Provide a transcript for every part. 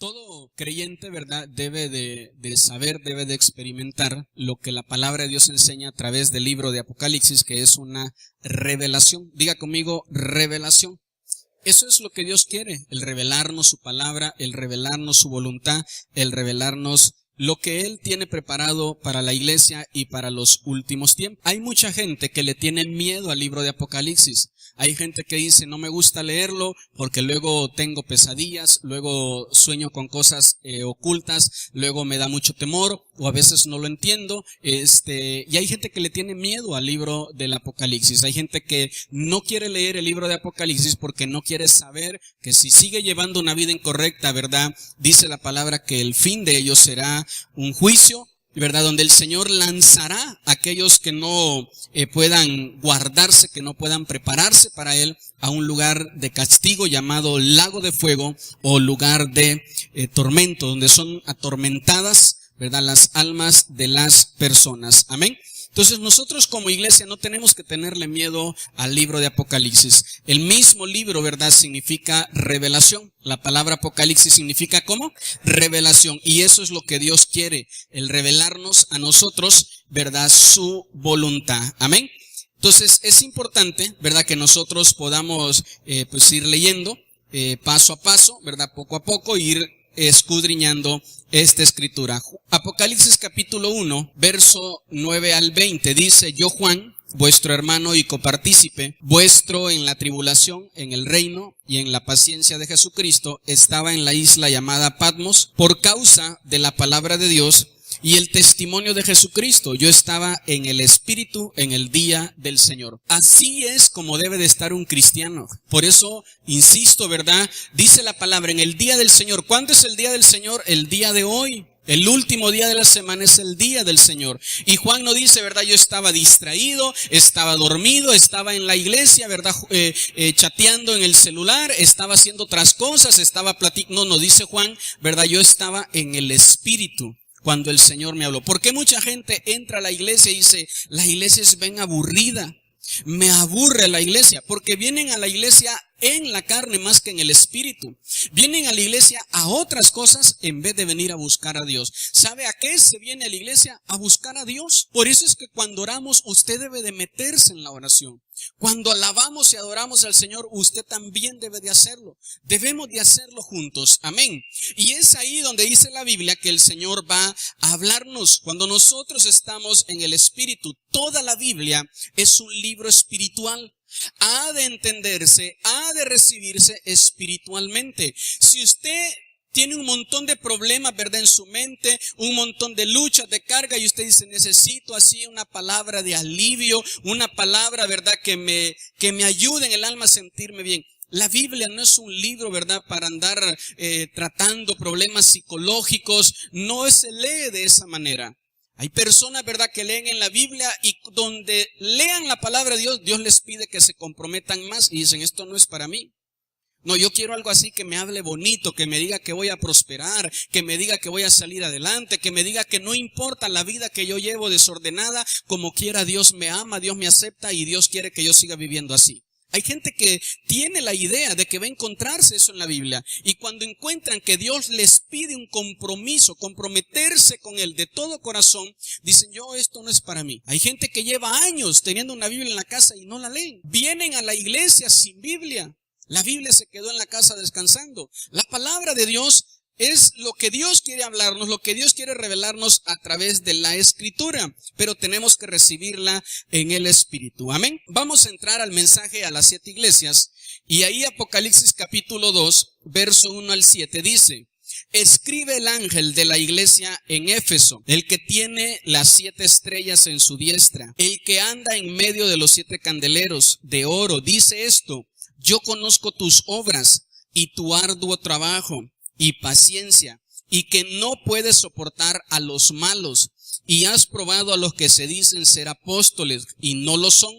Todo creyente, ¿verdad?, debe de saber, debe de experimentar lo que la palabra de Dios enseña a través del libro de Apocalipsis, que es una revelación. Diga conmigo, revelación. Eso es lo que Dios quiere, el revelarnos su palabra, el revelarnos su voluntad, el revelarnos lo que Él tiene preparado para la iglesia y para los últimos tiempos. Hay mucha gente que le tiene miedo al libro de Apocalipsis. Hay gente que dice, no me gusta leerlo porque luego tengo pesadillas, luego sueño con cosas ocultas, luego me da mucho temor o a veces no lo entiendo. Y hay gente que le tiene miedo al libro del Apocalipsis. Hay gente que no quiere leer el libro de Apocalipsis porque no quiere saber que si sigue llevando una vida incorrecta, ¿verdad?, dice la palabra que el fin de ellos será un juicio, ¿verdad?, donde el Señor lanzará a aquellos que no puedan guardarse, que no puedan prepararse para Él, a un lugar de castigo llamado lago de fuego o lugar de tormento, donde son atormentadas, ¿verdad?, las almas de las personas. Amén. Entonces nosotros como iglesia no tenemos que tenerle miedo al libro de Apocalipsis. El mismo libro, ¿verdad?, significa revelación. La palabra Apocalipsis significa ¿cómo? Revelación. Y eso es lo que Dios quiere, el revelarnos a nosotros, ¿verdad?, su voluntad. Amén. Entonces es importante, ¿verdad?, que nosotros podamos pues ir leyendo paso a paso, ¿verdad?, poco a poco, ir escudriñando esta escritura. Apocalipsis capítulo 1, verso 9 al 20 dice: Yo, Juan, vuestro hermano y copartícipe vuestro en la tribulación, en el reino y en la paciencia de Jesucristo, estaba en la isla llamada Patmos por causa de la palabra de Dios y el testimonio de Jesucristo. Yo estaba en el Espíritu en el día del Señor. Así es como debe de estar un cristiano. Por eso, insisto, ¿verdad?, dice la palabra, en el día del Señor. ¿Cuándo es el día del Señor? El día de hoy. El último día de la semana es el día del Señor. Y Juan no dice, ¿verdad?, yo estaba distraído, estaba dormido, estaba en la iglesia, ¿verdad?, chateando en el celular, estaba haciendo otras cosas, estaba platicando. No, dice Juan, ¿verdad?, yo estaba en el Espíritu cuando el Señor me habló. ¿Por qué mucha gente entra a la iglesia y dice, la iglesia es bien aburrida? Me aburre la iglesia, porque vienen a la iglesia en la carne más que en el espíritu. Vienen a la iglesia a otras cosas en vez de venir a buscar a Dios. ¿Sabe a qué se viene a la iglesia? A buscar a Dios. Por eso es que cuando oramos, usted debe de meterse en la oración. Cuando alabamos y adoramos al Señor, usted también debe de hacerlo. Debemos de hacerlo juntos. Amén. Y es ahí donde dice la Biblia que el Señor va a hablarnos. Cuando nosotros estamos en el Espíritu, toda la Biblia es un libro espiritual. Ha de entenderse, ha de recibirse espiritualmente. Si usted tiene un montón de problemas, ¿verdad?, en su mente, un montón de luchas, de carga, y usted dice, necesito así una palabra de alivio, una palabra, ¿verdad?, que me ayude en el alma a sentirme bien. La Biblia no es un libro, ¿verdad?, para andar tratando problemas psicológicos. No se lee de esa manera. Hay personas, ¿verdad?, que leen en la Biblia y donde lean la palabra de Dios, Dios les pide que se comprometan más y dicen, esto no es para mí. No, yo quiero algo así que me hable bonito, que me diga que voy a prosperar, que me diga que voy a salir adelante, que me diga que no importa la vida que yo llevo desordenada, como quiera Dios me ama, Dios me acepta y Dios quiere que yo siga viviendo así. Hay gente que tiene la idea de que va a encontrarse eso en la Biblia, y cuando encuentran que Dios les pide un compromiso, comprometerse con Él de todo corazón, dicen, esto no es para mí. Hay gente que lleva años teniendo una Biblia en la casa y no la leen. Vienen a la iglesia sin Biblia. La Biblia se quedó en la casa descansando. La palabra de Dios es lo que Dios quiere hablarnos, lo que Dios quiere revelarnos a través de la Escritura, pero tenemos que recibirla en el Espíritu. Amén. Vamos a entrar al mensaje a las 7 iglesias, y ahí Apocalipsis capítulo 2, verso 1 al 7 dice: Escribe el ángel de la iglesia en Éfeso, el que tiene las 7 estrellas en su diestra, el que anda en medio de los 7 candeleros de oro, dice esto: Yo conozco tus obras y tu arduo trabajo y paciencia, y que no puedes soportar a los malos, y has probado a los que se dicen ser apóstoles y no lo son,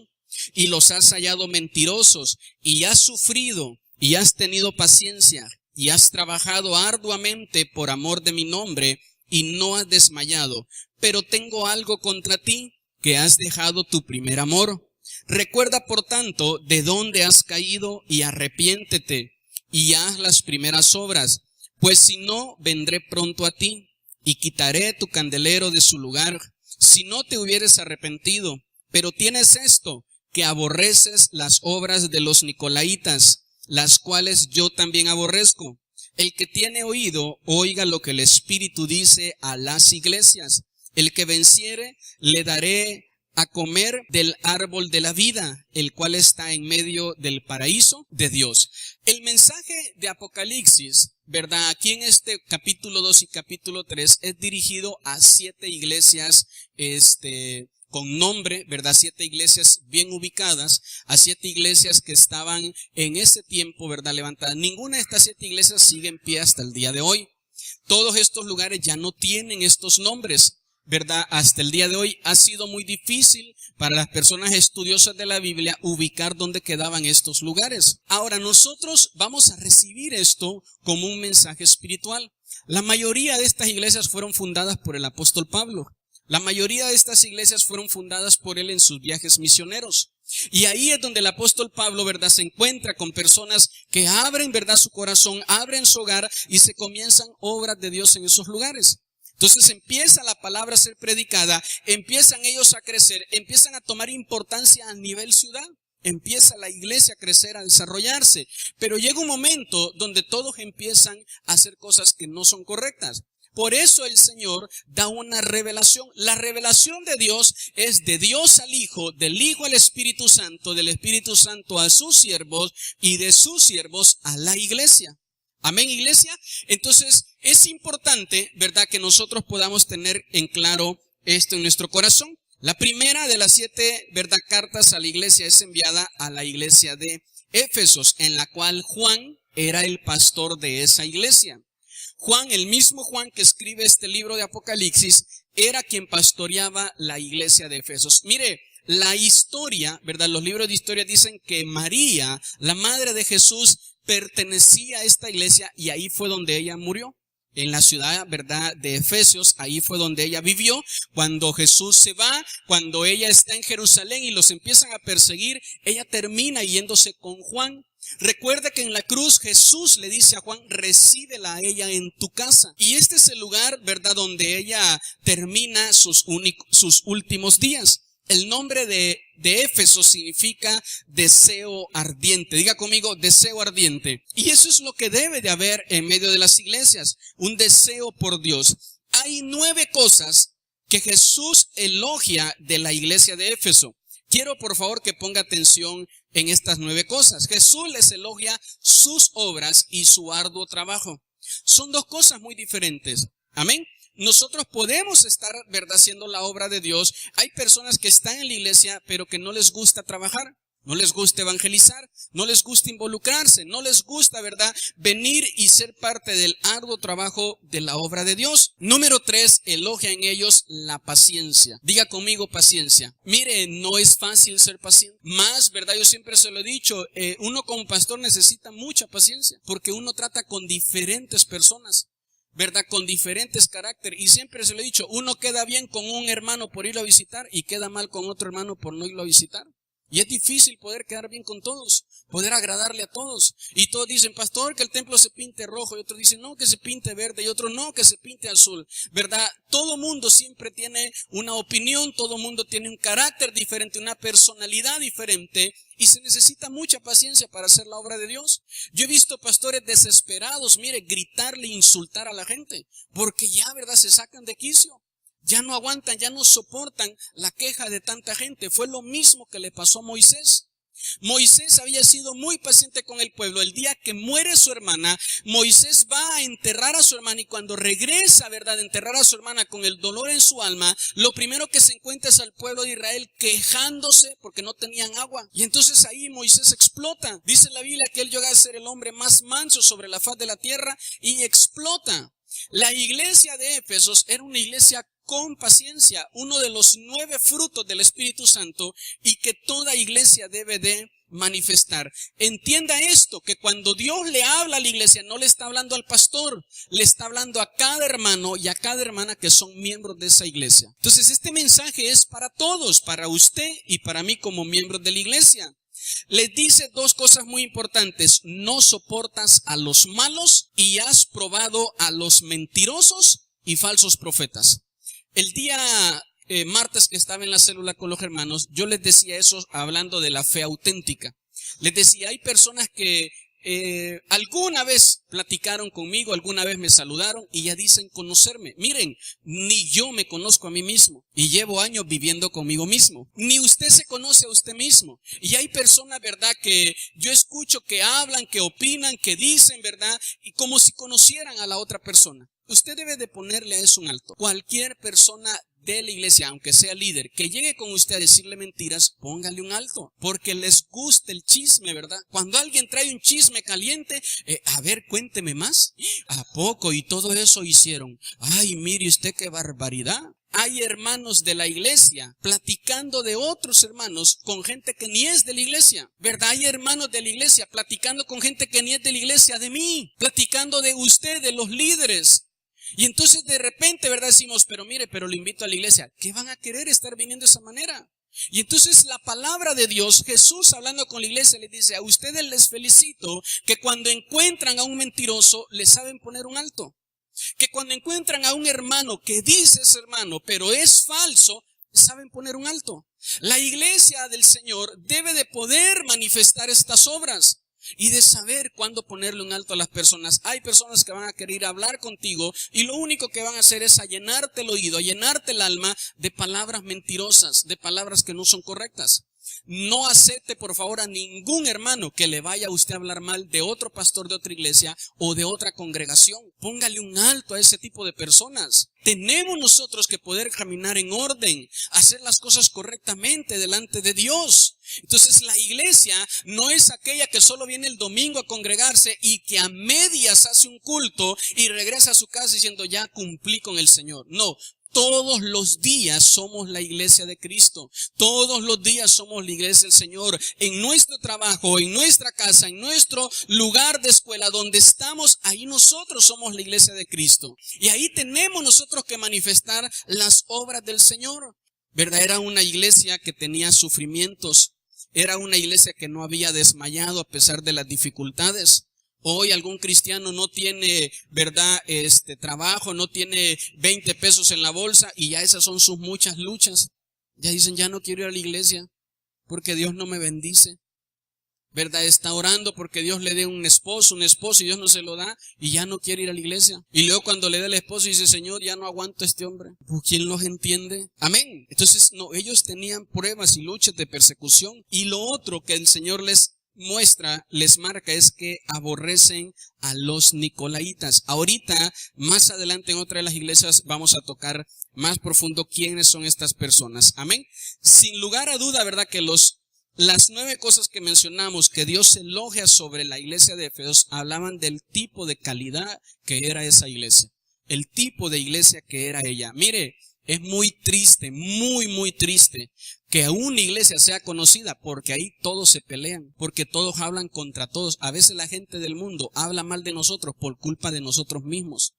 y los has hallado mentirosos, y has sufrido y has tenido paciencia, y has trabajado arduamente por amor de mi nombre, y no has desmayado. Pero tengo algo contra ti, que has dejado tu primer amor. Recuerda, por tanto, de dónde has caído y arrepiéntete y haz las primeras obras. Pues si no, vendré pronto a ti y quitaré tu candelero de su lugar, si no te hubieres arrepentido. Pero tienes esto, que aborreces las obras de los nicolaítas, las cuales yo también aborrezco. El que tiene oído, oiga lo que el Espíritu dice a las iglesias. El que venciere, le daré a comer del árbol de la vida, el cual está en medio del paraíso de Dios. El mensaje de Apocalipsis, ¿verdad? Aquí en este capítulo 2 y capítulo 3 es dirigido a 7 iglesias, con nombre, ¿verdad? 7 iglesias bien ubicadas, a 7 iglesias que estaban en ese tiempo, ¿verdad? Levantadas. Ninguna de estas 7 iglesias sigue en pie hasta el día de hoy. Todos estos lugares ya no tienen estos nombres, ¿verdad? Hasta el día de hoy ha sido muy difícil para las personas estudiosas de la Biblia ubicar dónde quedaban estos lugares. Ahora nosotros vamos a recibir esto como un mensaje espiritual. La mayoría de estas iglesias fueron fundadas por el apóstol Pablo. La mayoría de estas iglesias fueron fundadas por él en sus viajes misioneros. Y ahí es donde el apóstol Pablo, ¿verdad?, se encuentra con personas que abren, ¿verdad?, su corazón, abren su hogar y se comienzan obras de Dios en esos lugares. Entonces empieza la palabra a ser predicada, empiezan ellos a crecer, empiezan a tomar importancia a nivel ciudad, empieza la iglesia a crecer, a desarrollarse, pero llega un momento donde todos empiezan a hacer cosas que no son correctas. Por eso el Señor da una revelación. La revelación de Dios es de Dios al Hijo, del Hijo al Espíritu Santo, del Espíritu Santo a sus siervos y de sus siervos a la iglesia. Amén, iglesia. Entonces es importante, ¿verdad?, que nosotros podamos tener en claro esto en nuestro corazón. La primera de las 7, ¿verdad?, cartas a la iglesia es enviada a la iglesia de Éfesos, en la cual Juan era el pastor de esa iglesia. Juan, el mismo Juan que escribe este libro de Apocalipsis, era quien pastoreaba la iglesia de Éfesos. Mire, la historia, ¿verdad?, los libros de historia dicen que María, la madre de Jesús, pertenecía a esta iglesia y ahí fue donde ella murió. En la ciudad, ¿verdad?, de Efesios, ahí fue donde ella vivió. Cuando Jesús se va, cuando ella está en Jerusalén y los empiezan a perseguir, ella termina yéndose con Juan. Recuerda que en la cruz Jesús le dice a Juan, recíbela a ella en tu casa. Y este es el lugar, ¿verdad?, donde ella termina sus últimos días. El nombre de Éfeso significa deseo ardiente. Diga conmigo, deseo ardiente. Y eso es lo que debe de haber en medio de las iglesias, un deseo por Dios. Hay 9 cosas que Jesús elogia de la iglesia de Éfeso. Quiero por favor que ponga atención en estas 9 cosas. Jesús les elogia sus obras y su arduo trabajo. Son 2 cosas muy diferentes. Amén. Nosotros podemos estar, ¿verdad?, haciendo la obra de Dios. Hay personas que están en la iglesia, pero que no les gusta trabajar, no les gusta evangelizar, no les gusta involucrarse, no les gusta, ¿verdad?, venir y ser parte del arduo trabajo de la obra de Dios. Número 3, elogia en ellos la paciencia. Diga conmigo, paciencia. Mire, no es fácil ser paciente. Más, ¿verdad?, yo siempre se lo he dicho, uno como pastor necesita mucha paciencia, porque uno trata con diferentes personas, ¿verdad?, con diferentes caracteres. Y siempre se lo he dicho, uno queda bien con un hermano por irlo a visitar y queda mal con otro hermano por no irlo a visitar. Y es difícil poder quedar bien con todos, poder agradarle a todos. Y todos dicen, pastor, que el templo se pinte rojo. Y otros dicen, no, que se pinte verde. Y otros, no, que se pinte azul. ¿Verdad? Todo mundo siempre tiene una opinión, todo mundo tiene un carácter diferente, una personalidad diferente. Y se necesita mucha paciencia para hacer la obra de Dios. Yo he visto pastores desesperados, mire, gritarle, insultar a la gente, porque ya, ¿verdad?, se sacan de quicio. Ya no aguantan, ya no soportan la queja de tanta gente. Fue lo mismo que le pasó a Moisés. Moisés había sido muy paciente con el pueblo. El día que muere su hermana, Moisés va a enterrar a su hermana y cuando regresa, ¿verdad?, de enterrar a su hermana con el dolor en su alma, lo primero que se encuentra es al pueblo de Israel quejándose porque no tenían agua. Y entonces ahí Moisés explota. Dice la Biblia que él llegó a ser el hombre más manso sobre la faz de la tierra y explota. La iglesia de Éfesos era una iglesia con paciencia, uno de los 9 frutos del Espíritu Santo y que toda iglesia debe de manifestar. Entienda esto, que cuando Dios le habla a la iglesia, no le está hablando al pastor, le está hablando a cada hermano y a cada hermana que son miembros de esa iglesia. Entonces este mensaje es para todos, para usted y para mí como miembros de la iglesia. Les dice dos cosas muy importantes: no soportas a los malos y has probado a los mentirosos y falsos profetas. El día martes que estaba en la célula con los hermanos, yo les decía eso hablando de la fe auténtica. Les decía, hay personas que alguna vez platicaron conmigo, alguna vez me saludaron y ya dicen conocerme. Miren, ni yo me conozco a mí mismo y llevo años viviendo conmigo mismo. Ni usted se conoce a usted mismo. Y hay personas, ¿verdad?, que yo escucho que hablan, que opinan, que dicen, ¿verdad?, y como si conocieran a la otra persona. Usted debe de ponerle a eso un alto. Cualquier persona de la iglesia, aunque sea líder, que llegue con usted a decirle mentiras, póngale un alto, porque les gusta el chisme, ¿verdad? Cuando alguien trae un chisme caliente, a ver, cuénteme más. ¿A poco? Y todo eso hicieron. Ay, mire usted qué barbaridad. Hay hermanos de la iglesia platicando de otros hermanos con gente que ni es de la iglesia, ¿verdad? Hay hermanos de la iglesia platicando con gente que ni es de la iglesia, de mí, platicando de usted, de los líderes. Y entonces de repente, ¿verdad?, decimos, pero mire, pero lo invito a la iglesia. ¿Qué van a querer estar viniendo de esa manera? Y entonces la palabra de Dios, Jesús hablando con la iglesia, les dice, a ustedes les felicito que cuando encuentran a un mentiroso, le saben poner un alto. Que cuando encuentran a un hermano que dice es hermano, pero es falso, saben poner un alto. La iglesia del Señor debe de poder manifestar estas obras y de saber cuándo ponerle un alto a las personas. Hay personas que van a querer hablar contigo y lo único que van a hacer es a llenarte el oído, a llenarte el alma de palabras mentirosas, de palabras que no son correctas. No acepte, por favor, a ningún hermano que le vaya a usted a hablar mal de otro pastor de otra iglesia o de otra congregación. Póngale un alto a ese tipo de personas. Tenemos nosotros que poder caminar en orden, hacer las cosas correctamente delante de Dios. Entonces la iglesia no es aquella que solo viene el domingo a congregarse y que a medias hace un culto y regresa a su casa diciendo ya cumplí con el Señor. No. Todos los días somos la iglesia de Cristo. Todos los días somos la iglesia del Señor. En nuestro trabajo, en nuestra casa, en nuestro lugar de escuela, donde estamos, ahí nosotros somos la iglesia de Cristo. Y ahí tenemos nosotros que manifestar las obras del Señor. ¿Verdad? Era una iglesia que tenía sufrimientos. Era una iglesia que no había desmayado a pesar de las dificultades. Hoy algún cristiano no tiene, ¿verdad?, trabajo, no tiene 20 pesos en la bolsa y ya esas son sus muchas luchas. Ya dicen, ya no quiero ir a la iglesia porque Dios no me bendice. ¿Verdad? Está orando porque Dios le dé un esposo y Dios no se lo da y ya no quiere ir a la iglesia. Y luego cuando le da el esposo dice, Señor, ya no aguanto a este hombre. ¿Quién los entiende? Amén. Entonces, no, ellos tenían pruebas y luchas de persecución. Y lo otro que el Señor les muestra, les marca, es que aborrecen a los nicolaitas. Ahorita, más adelante en otra de las iglesias vamos a tocar más profundo quiénes son estas personas. Amén. Sin lugar a duda, ¿verdad?, que las 9 cosas que mencionamos que Dios elogia sobre la iglesia de Éfeso hablaban del tipo de calidad que era esa iglesia, el tipo de iglesia que era ella. Mire, es muy triste, muy triste que una iglesia sea conocida porque ahí todos se pelean, porque todos hablan contra todos. A veces la gente del mundo habla mal de nosotros por culpa de nosotros mismos,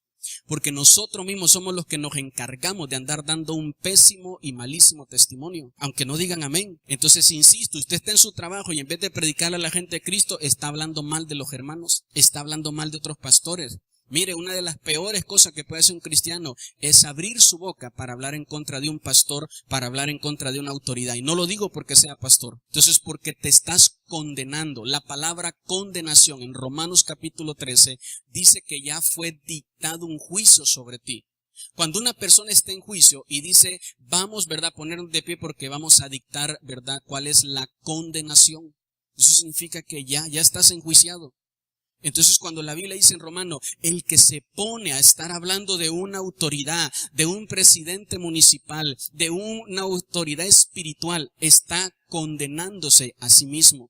porque nosotros mismos somos los que nos encargamos de andar dando un pésimo y malísimo testimonio, aunque no digan amén. Entonces, insisto, usted está en su trabajo y en vez de predicarle a la gente de Cristo, está hablando mal de los hermanos, está hablando mal de otros pastores. Mire, una de las peores cosas que puede hacer un cristiano es abrir su boca para hablar en contra de un pastor, para hablar en contra de una autoridad. Y no lo digo porque sea pastor. Entonces, porque te estás condenando. La palabra condenación en Romanos capítulo 13 dice que ya fue dictado un juicio sobre ti. Cuando una persona está en juicio y dice, vamos, ¿verdad?, a ponernos de pie porque vamos a dictar, ¿verdad?, cuál es la condenación. Eso significa que ya estás enjuiciado. Entonces, cuando la Biblia dice en Romano, el que se pone a estar hablando de una autoridad, de un presidente municipal, de una autoridad espiritual, está condenándose a sí mismo.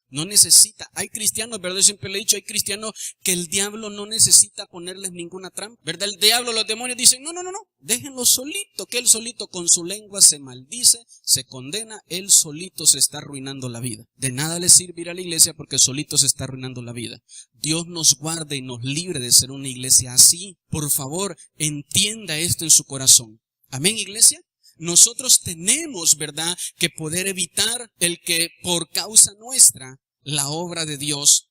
No necesita. Hay cristianos, ¿verdad? Yo siempre le he dicho, hay cristianos que el diablo no necesita ponerles ninguna trampa, ¿verdad? El diablo, los demonios dicen, no, déjenlo solito, que él solito con su lengua se maldice, se condena, él solito se está arruinando la vida. De nada le sirve ir a la iglesia porque solito se está arruinando la vida. Dios nos guarde y nos libre de ser una iglesia así. Por favor, entienda esto en su corazón. Amén, iglesia. Nosotros tenemos, ¿verdad?, que poder evitar el que por causa nuestra la obra de Dios,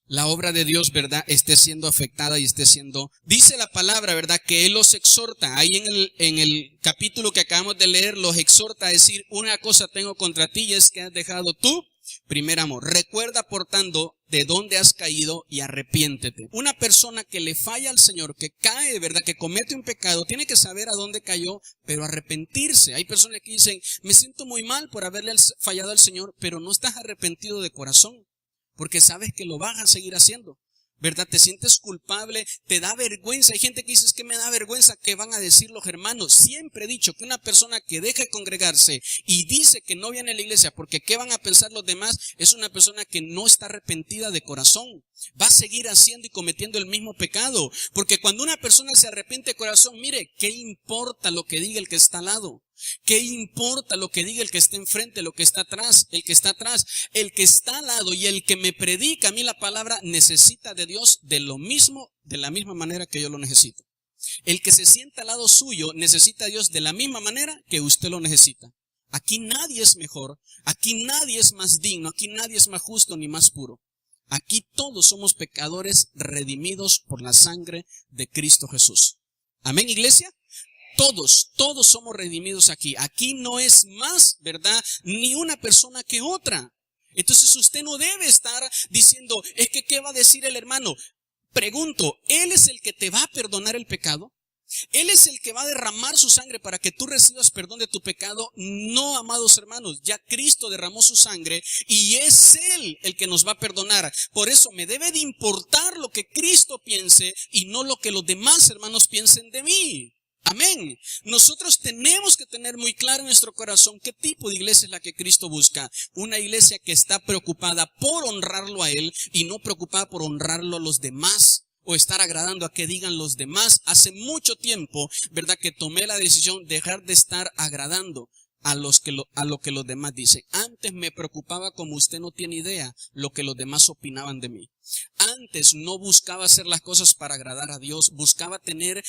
¿verdad?, esté siendo afectada y esté siendo, dice la palabra, ¿verdad?, que Él los exhorta. Ahí en el capítulo que acabamos de leer, los exhorta a decir: una cosa tengo contra ti, y es que has dejado tu primer amor. Recuerda, por tanto, de dónde has caído y arrepiéntete. Una persona que le falla al Señor, que cae, ¿verdad?, que comete un pecado, tiene que saber a dónde cayó, pero arrepentirse. Hay personas que dicen: me siento muy mal por haberle fallado al Señor, pero no estás arrepentido de corazón, porque sabes que lo vas a seguir haciendo, ¿verdad? Te sientes culpable, te da vergüenza. Hay gente que dice: es que me da vergüenza, ¿qué van a decir los hermanos? Siempre he dicho que una persona que deja de congregarse y dice que no viene a la iglesia porque ¿qué van a pensar los demás?, es una persona que no está arrepentida de corazón. Va a seguir haciendo y cometiendo el mismo pecado, porque cuando una persona se arrepiente de corazón, mire, ¿qué importa lo que diga el que está al lado? ¿Qué importa lo que diga el que está enfrente, lo que está atrás? El que está atrás, el que está al lado y el que me predica a mí la palabra necesita de Dios de la misma manera que yo lo necesito. El que se sienta al lado suyo necesita a Dios de la misma manera que usted lo necesita. Aquí nadie es mejor, aquí nadie es más digno, aquí nadie es más justo ni más puro. Aquí todos somos pecadores redimidos por la sangre de Cristo Jesús. Amén, iglesia. Todos somos redimidos aquí. Aquí no es más, ¿verdad?, ni una persona que otra. Entonces usted no debe estar diciendo: es que ¿qué va a decir el hermano? Pregunto, ¿Él es el que te va a perdonar el pecado? ¿Él es el que va a derramar su sangre para que tú recibas perdón de tu pecado? No, amados hermanos, ya Cristo derramó su sangre y es Él el que nos va a perdonar. Por eso me debe de importar lo que Cristo piense y no lo que los demás hermanos piensen de mí. Amén. Nosotros tenemos que tener muy claro en nuestro corazón qué tipo de iglesia es la que Cristo busca. Una iglesia que está preocupada por honrarlo a Él y no preocupada por honrarlo a los demás o estar agradando a que digan los demás. Hace mucho tiempo, ¿verdad?, que tomé la decisión de dejar de estar agradando a lo que los demás dicen. Antes me preocupaba, como usted no tiene idea, lo que los demás opinaban de mí. Antes no buscaba hacer las cosas para agradar a Dios, buscaba tener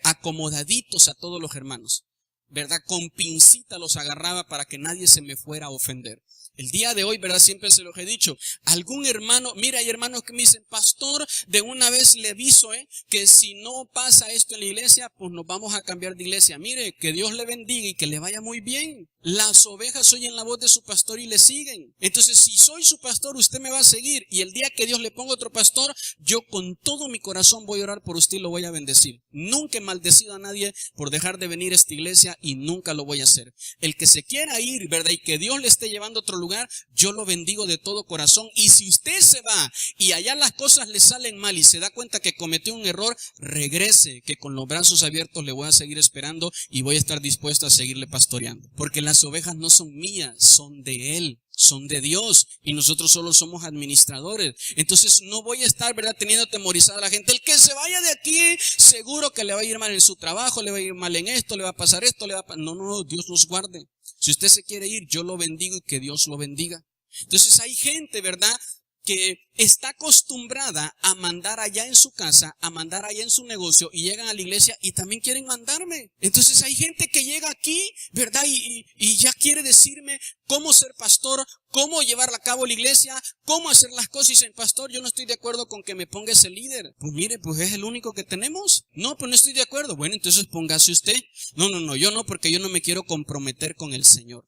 acomodaditos a todos los hermanos, ¿verdad? Con pincita los agarraba para que nadie se me fuera a ofender. El día de hoy, ¿verdad?, siempre se los he dicho. Algún hermano, mira, hay hermanos que me dicen: pastor, de una vez le aviso, que si no pasa esto en la iglesia, pues nos vamos a cambiar de iglesia. Mire, que Dios le bendiga y que le vaya muy bien. Las ovejas oyen la voz de su pastor y le siguen. Entonces, si soy su pastor, usted me va a seguir. Y el día que Dios le ponga otro pastor, yo con todo mi corazón voy a orar por usted y lo voy a bendecir. Nunca he maldecido a nadie por dejar de venir a esta iglesia y nunca lo voy a hacer. El que se quiera ir, ¿verdad?, y que Dios le esté llevando a otro lugar, yo lo bendigo de todo corazón. Y si usted se va y allá las cosas le salen mal y se da cuenta que cometió un error, regrese, que con los brazos abiertos le voy a seguir esperando y voy a estar dispuesto a seguirle pastoreando. Porque las ovejas no son mías, son de Él, son de Dios y nosotros solo somos administradores. Entonces no voy a estar, ¿verdad?, teniendo temorizada a la gente. El que se vaya de aquí, seguro que le va a ir mal en su trabajo, le va a ir mal en esto, le va a pasar esto, No, Dios nos guarde. Si usted se quiere ir, yo lo bendigo y que Dios lo bendiga. Entonces hay gente, ¿verdad?, que está acostumbrada a mandar allá en su casa, a mandar allá en su negocio, y llegan a la iglesia y también quieren mandarme. Entonces hay gente que llega aquí, ¿verdad?, y ya quiere decirme cómo ser pastor, cómo llevar a cabo la iglesia, cómo hacer las cosas. Y dicen: pastor, yo no estoy de acuerdo con que me ponga ese líder. Pues mire, pues es el único que tenemos. No, pues no estoy de acuerdo. Bueno, entonces póngase usted. No, yo no, porque yo no me quiero comprometer con el Señor.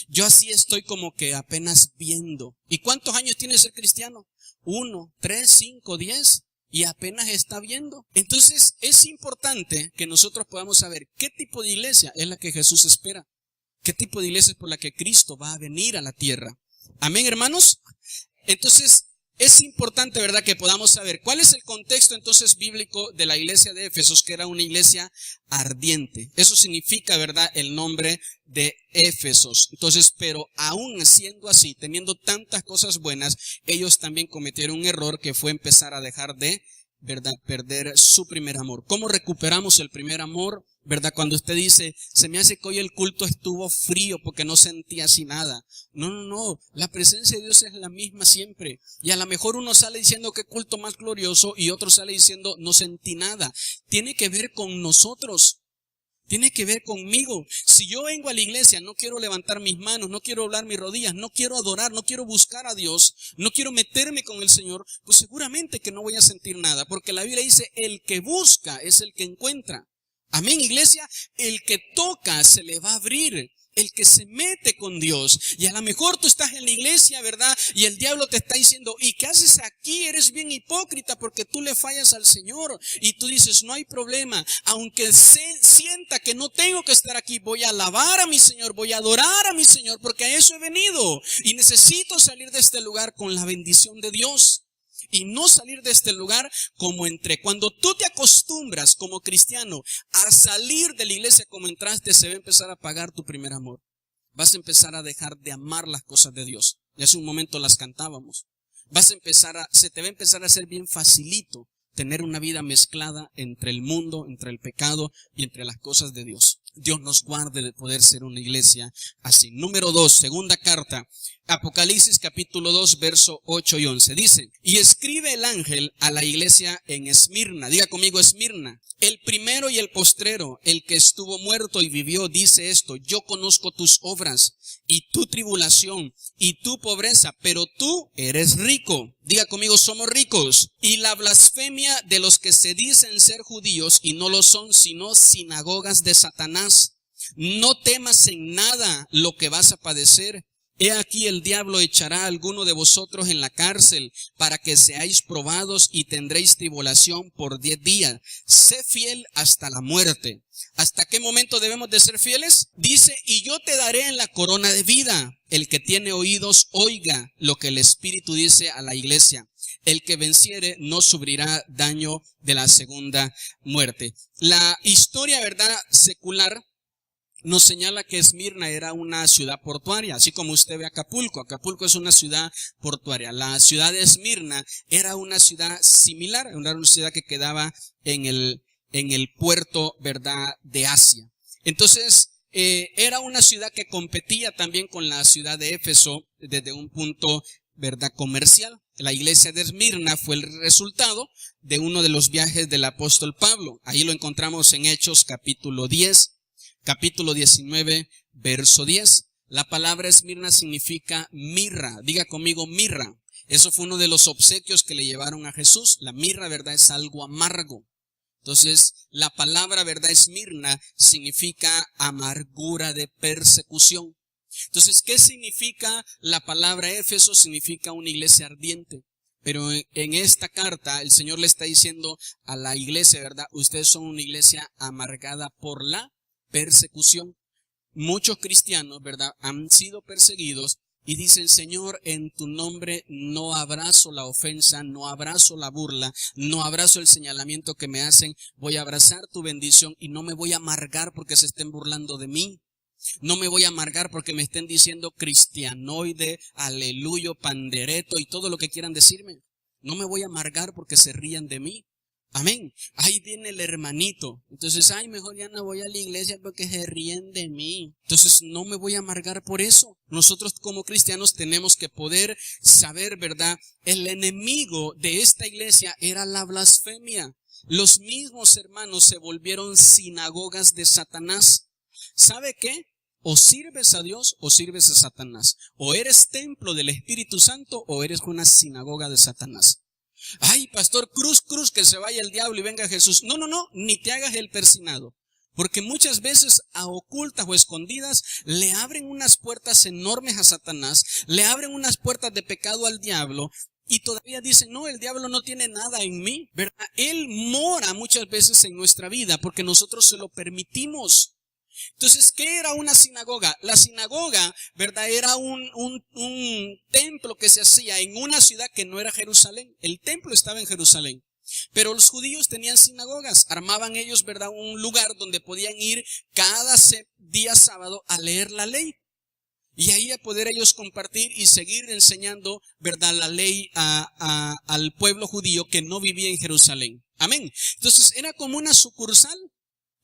Yo así estoy como que apenas viendo. ¿Y cuántos años tiene ser cristiano? 1, 3, 5, 10. Y apenas está viendo. Entonces es importante que nosotros podamos saber qué tipo de iglesia es la que Jesús espera. ¿Qué tipo de iglesia es por la que Cristo va a venir a la tierra? Amén, hermanos. Entonces es importante, ¿verdad?, que podamos saber cuál es el contexto entonces bíblico de la iglesia de Éfesos, que era una iglesia ardiente. Eso significa, ¿verdad?, el nombre de Éfesos. Entonces, pero aún siendo así, teniendo tantas cosas buenas, ellos también cometieron un error que fue empezar a dejar de, ¿verdad?, perder su primer amor. ¿Cómo recuperamos el primer amor? ¿Verdad? Cuando usted dice: se me hace que hoy el culto estuvo frío porque no sentía así nada. No, la presencia de Dios es la misma siempre. Y a lo mejor uno sale diciendo: qué culto más glorioso, y otro sale diciendo: no sentí nada. Tiene que ver con nosotros. Tiene que ver conmigo. Si yo vengo a la iglesia, no quiero levantar mis manos, no quiero doblar mis rodillas, no quiero adorar, no quiero buscar a Dios, no quiero meterme con el Señor, pues seguramente que no voy a sentir nada, porque la Biblia dice, el que busca es el que encuentra. Amén, iglesia, el que toca se le va a abrir. El que se mete con Dios. Y a lo mejor tú estás en la iglesia, ¿verdad? Y el diablo te está diciendo, ¿y qué haces aquí? Eres bien hipócrita porque tú le fallas al Señor. Y tú dices, no hay problema. Aunque sienta que no tengo que estar aquí, voy a alabar a mi Señor, voy a adorar a mi Señor, porque a eso he venido. Y necesito salir de este lugar con la bendición de Dios. Y no salir de este lugar como entré. Cuando tú te acostumbras como cristiano a salir de la iglesia como entraste, se va a empezar a apagar tu primer amor. Vas a empezar a dejar de amar las cosas de Dios. Y hace un momento las cantábamos. Se te va a empezar a hacer bien facilito tener una vida mezclada entre el mundo, entre el pecado y entre las cosas de Dios. Dios nos guarde de poder ser una iglesia así. Número 2, segunda carta, Apocalipsis capítulo 2, verso 8 y 11. Dice, y escribe el ángel a la iglesia en Esmirna. Diga conmigo, Esmirna. El primero y el postrero, el que estuvo muerto y vivió, dice esto, yo conozco tus obras y tu tribulación y tu pobreza, pero tú eres rico. Diga conmigo, somos ricos. Y la blasfemia de los que se dicen ser judíos y no lo son, sino sinagogas de Satanás. No temas en nada lo que vas a padecer. He aquí el diablo echará a alguno de vosotros en la cárcel para que seáis probados y tendréis tribulación por 10 días. Sé fiel hasta la muerte. ¿Hasta qué momento debemos de ser fieles? Dice, y yo te daré en la corona de vida. El que tiene oídos, oiga lo que el Espíritu dice a la iglesia. El que venciere no sufrirá daño de la segunda muerte. La historia, ¿verdad?, secular nos señala que Esmirna era una ciudad portuaria, así como usted ve Acapulco. Acapulco es una ciudad portuaria. La ciudad de Esmirna era una ciudad similar, era una ciudad que quedaba en el puerto, ¿verdad?, de Asia. Entonces, era una ciudad que competía también con la ciudad de Éfeso desde un punto, ¿verdad?, comercial. La iglesia de Esmirna fue el resultado de uno de los viajes del apóstol Pablo. Ahí lo encontramos en Hechos capítulo 10. Capítulo 19, verso 10. La palabra Esmirna significa mirra. Diga conmigo, mirra. Eso fue uno de los obsequios que le llevaron a Jesús. La mirra, ¿verdad?, es algo amargo. Entonces, la palabra, ¿verdad?, Esmirna significa amargura de persecución. Entonces, ¿qué significa la palabra Éfeso? Significa una iglesia ardiente. Pero en esta carta, el Señor le está diciendo a la iglesia, ¿verdad?, ustedes son una iglesia amargada por la persecución. Muchos cristianos, ¿verdad?, han sido perseguidos y dicen, Señor, en tu nombre no abrazo la ofensa, no abrazo la burla, no abrazo el señalamiento que me hacen, voy a abrazar tu bendición y no me voy a amargar porque se estén burlando de mí. No me voy a amargar porque me estén diciendo cristianoide, aleluyo, pandereto y todo lo que quieran decirme. No me voy a amargar porque se rían de mí. Amén. Ahí viene el hermanito. Entonces, mejor ya no voy a la iglesia porque se ríen de mí. Entonces, no me voy a amargar por eso. Nosotros como cristianos tenemos que poder saber, ¿verdad? El enemigo de esta iglesia era la blasfemia. Los mismos hermanos se volvieron sinagogas de Satanás. ¿Sabe qué? O sirves a Dios o sirves a Satanás. O eres templo del Espíritu Santo o eres una sinagoga de Satanás. Ay, pastor, cruz, que se vaya el diablo y venga Jesús. No, ni te hagas el persinado. Porque muchas veces a ocultas o escondidas le abren unas puertas enormes a Satanás, le abren unas puertas de pecado al diablo y todavía dicen, no, el diablo no tiene nada en mí, ¿verdad? Él mora muchas veces en nuestra vida porque nosotros se lo permitimos. Entonces, ¿qué era una sinagoga? La sinagoga, ¿verdad?, era un templo que se hacía en una ciudad que no era Jerusalén. El templo estaba en Jerusalén. Pero los judíos tenían sinagogas. Armaban ellos, ¿verdad?, un lugar donde podían ir cada día sábado a leer la ley. Y ahí a poder ellos compartir y seguir enseñando, ¿verdad?, la ley al pueblo judío que no vivía en Jerusalén. Amén. Entonces, era como una sucursal.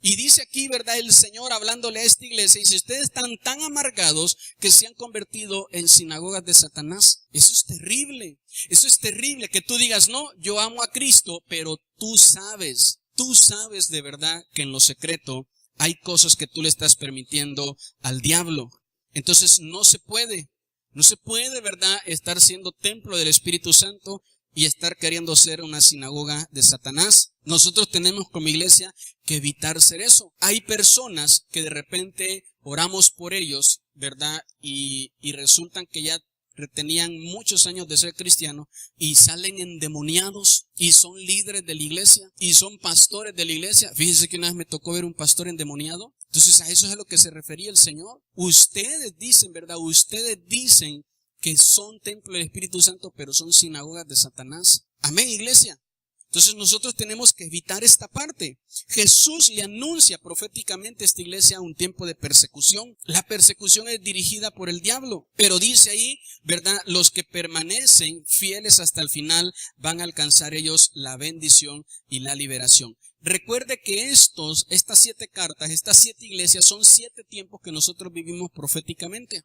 Y dice aquí, ¿verdad?, el Señor hablándole a esta iglesia, dice, ustedes están tan amargados que se han convertido en sinagogas de Satanás. Eso es terrible que tú digas, no, yo amo a Cristo, pero tú sabes de verdad que en lo secreto hay cosas que tú le estás permitiendo al diablo. Entonces no se puede, ¿verdad?, estar siendo templo del Espíritu Santo y estar queriendo ser una sinagoga de Satanás. Nosotros tenemos como iglesia que evitar ser eso. Hay personas que de repente oramos por ellos, ¿verdad? Y resultan que ya tenían muchos años de ser cristianos y salen endemoniados y son líderes de la iglesia y son pastores de la iglesia. Fíjense que una vez me tocó ver un pastor endemoniado. Entonces a eso es a lo que se refería el Señor. Ustedes dicen, ¿verdad? Ustedes dicen que son templo del Espíritu Santo, pero son sinagogas de Satanás. Amén, iglesia. Entonces nosotros tenemos que evitar esta parte. Jesús le anuncia proféticamente a esta iglesia un tiempo de persecución. La persecución es dirigida por el diablo, pero dice ahí, ¿verdad?, los que permanecen fieles hasta el final van a alcanzar ellos la bendición y la liberación. Recuerde que estas 7 cartas, estas 7 iglesias son 7 tiempos que nosotros vivimos proféticamente.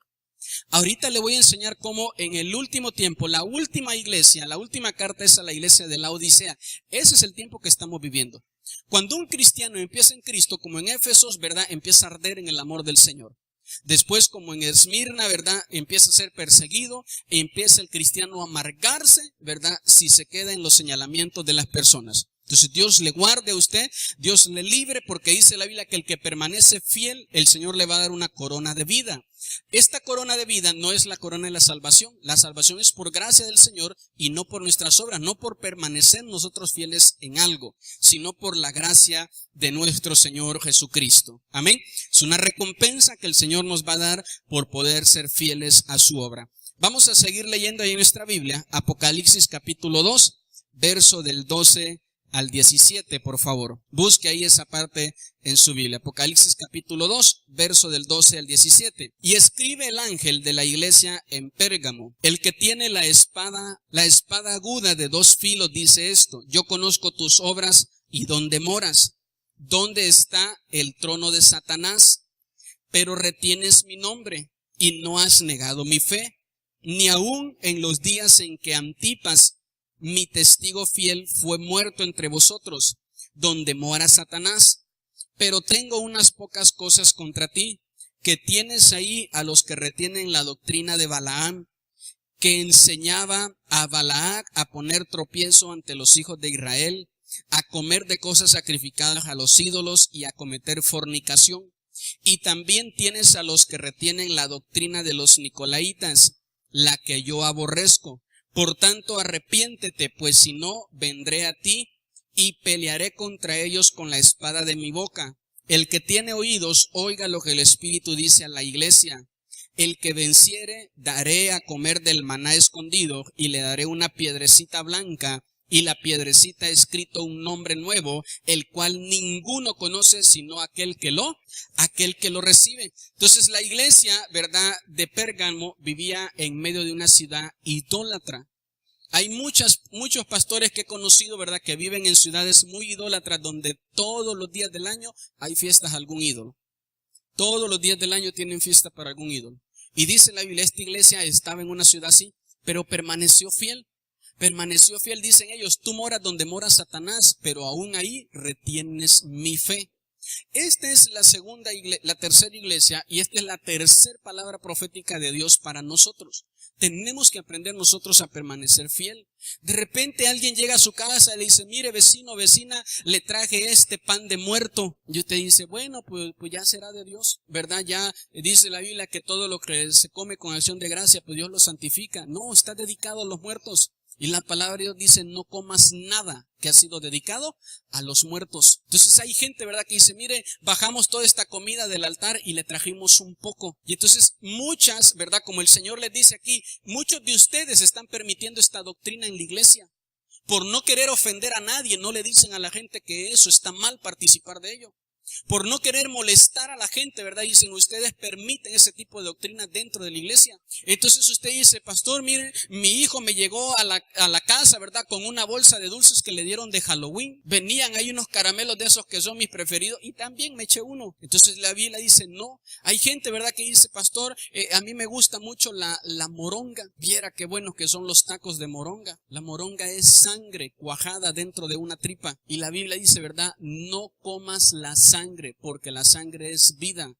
Ahorita le voy a enseñar cómo en el último tiempo, la última iglesia, la última carta es a la iglesia de la Odisea. Ese es el tiempo que estamos viviendo. Cuando un cristiano empieza en Cristo, como en Éfesos, ¿verdad?, empieza a arder en el amor del Señor. Después, como en Esmirna, ¿verdad?, empieza a ser perseguido, empieza el cristiano a amargarse, ¿verdad?, si se queda en los señalamientos de las personas. Entonces Dios le guarde a usted, Dios le libre, porque dice la Biblia que el que permanece fiel, el Señor le va a dar una corona de vida. Esta corona de vida no es la corona de la salvación es por gracia del Señor y no por nuestras obras, no por permanecer nosotros fieles en algo, sino por la gracia de nuestro Señor Jesucristo. Amén. Es una recompensa que el Señor nos va a dar por poder ser fieles a su obra. Vamos a seguir leyendo ahí en nuestra Biblia, Apocalipsis capítulo 2, verso del 12 al 17, por favor. Busque ahí esa parte en su Biblia. Apocalipsis capítulo 2, verso del 12 al 17. Y escribe el ángel de la iglesia en Pérgamo, el que tiene la espada aguda de 2 filos, dice esto: yo conozco tus obras y dónde moras, dónde está el trono de Satanás, pero retienes mi nombre y no has negado mi fe, ni aun en los días en que Antipas, mi testigo fiel, fue muerto entre vosotros, donde mora Satanás. Pero tengo unas pocas cosas contra ti, que tienes ahí a los que retienen la doctrina de Balaam, que enseñaba a Balac a poner tropiezo ante los hijos de Israel, a comer de cosas sacrificadas a los ídolos y a cometer fornicación. Y también tienes a los que retienen la doctrina de los Nicolaitas, la que yo aborrezco. Por tanto, arrepiéntete, pues si no, vendré a ti y pelearé contra ellos con la espada de mi boca. El que tiene oídos, oiga lo que el Espíritu dice a la iglesia. El que venciere, daré a comer del maná escondido, y le daré una piedrecita blanca, y la piedrecita ha escrito un nombre nuevo, el cual ninguno conoce sino aquel que lo recibe. Entonces la iglesia, ¿verdad?, de Pérgamo vivía en medio de una ciudad idólatra. Hay muchos pastores que he conocido, ¿verdad?, que viven en ciudades muy idólatras, donde todos los días del año hay fiestas a algún ídolo. Todos los días del año tienen fiesta para algún ídolo. Y dice la Biblia, esta iglesia estaba en una ciudad así, pero permaneció fiel. Permaneció fiel, dicen ellos: tú moras donde mora Satanás, pero aún ahí retienes mi fe. Esta es la tercera iglesia, y esta es la tercera palabra profética de Dios para nosotros. Tenemos que aprender nosotros a permanecer fiel. De repente alguien llega a su casa y le dice: mire, vecino, vecina, le traje este pan de muerto. Y usted dice: bueno, pues ya será de Dios, ¿verdad? Ya dice la Biblia que todo lo que se come con acción de gracia, pues Dios lo santifica. No, está dedicado a los muertos. Y la palabra de Dios dice: no comas nada que ha sido dedicado a los muertos. Entonces hay gente, ¿verdad?, que dice: mire, bajamos toda esta comida del altar y le trajimos un poco. Y entonces muchas, ¿verdad?, como el Señor les dice aquí, muchos de ustedes están permitiendo esta doctrina en la iglesia. Por no querer ofender a nadie, no le dicen a la gente que eso está mal, participar de ello. Por no querer molestar a la gente, ¿verdad?, dicen: ustedes permiten ese tipo de doctrina dentro de la iglesia. Entonces usted dice: pastor, mire, mi hijo me llegó a la casa, ¿verdad?, con una bolsa de dulces que le dieron de Halloween. Venían ahí unos caramelos de esos que son mis preferidos, y también me eché uno. Entonces la Biblia dice: no. Hay gente, ¿verdad?, que dice: pastor, a mí me gusta mucho la moronga. Viera qué buenos que son los tacos de moronga. La moronga es sangre cuajada dentro de una tripa. Y la Biblia dice, ¿verdad?, no comas la sangre sangre, porque la sangre es vida.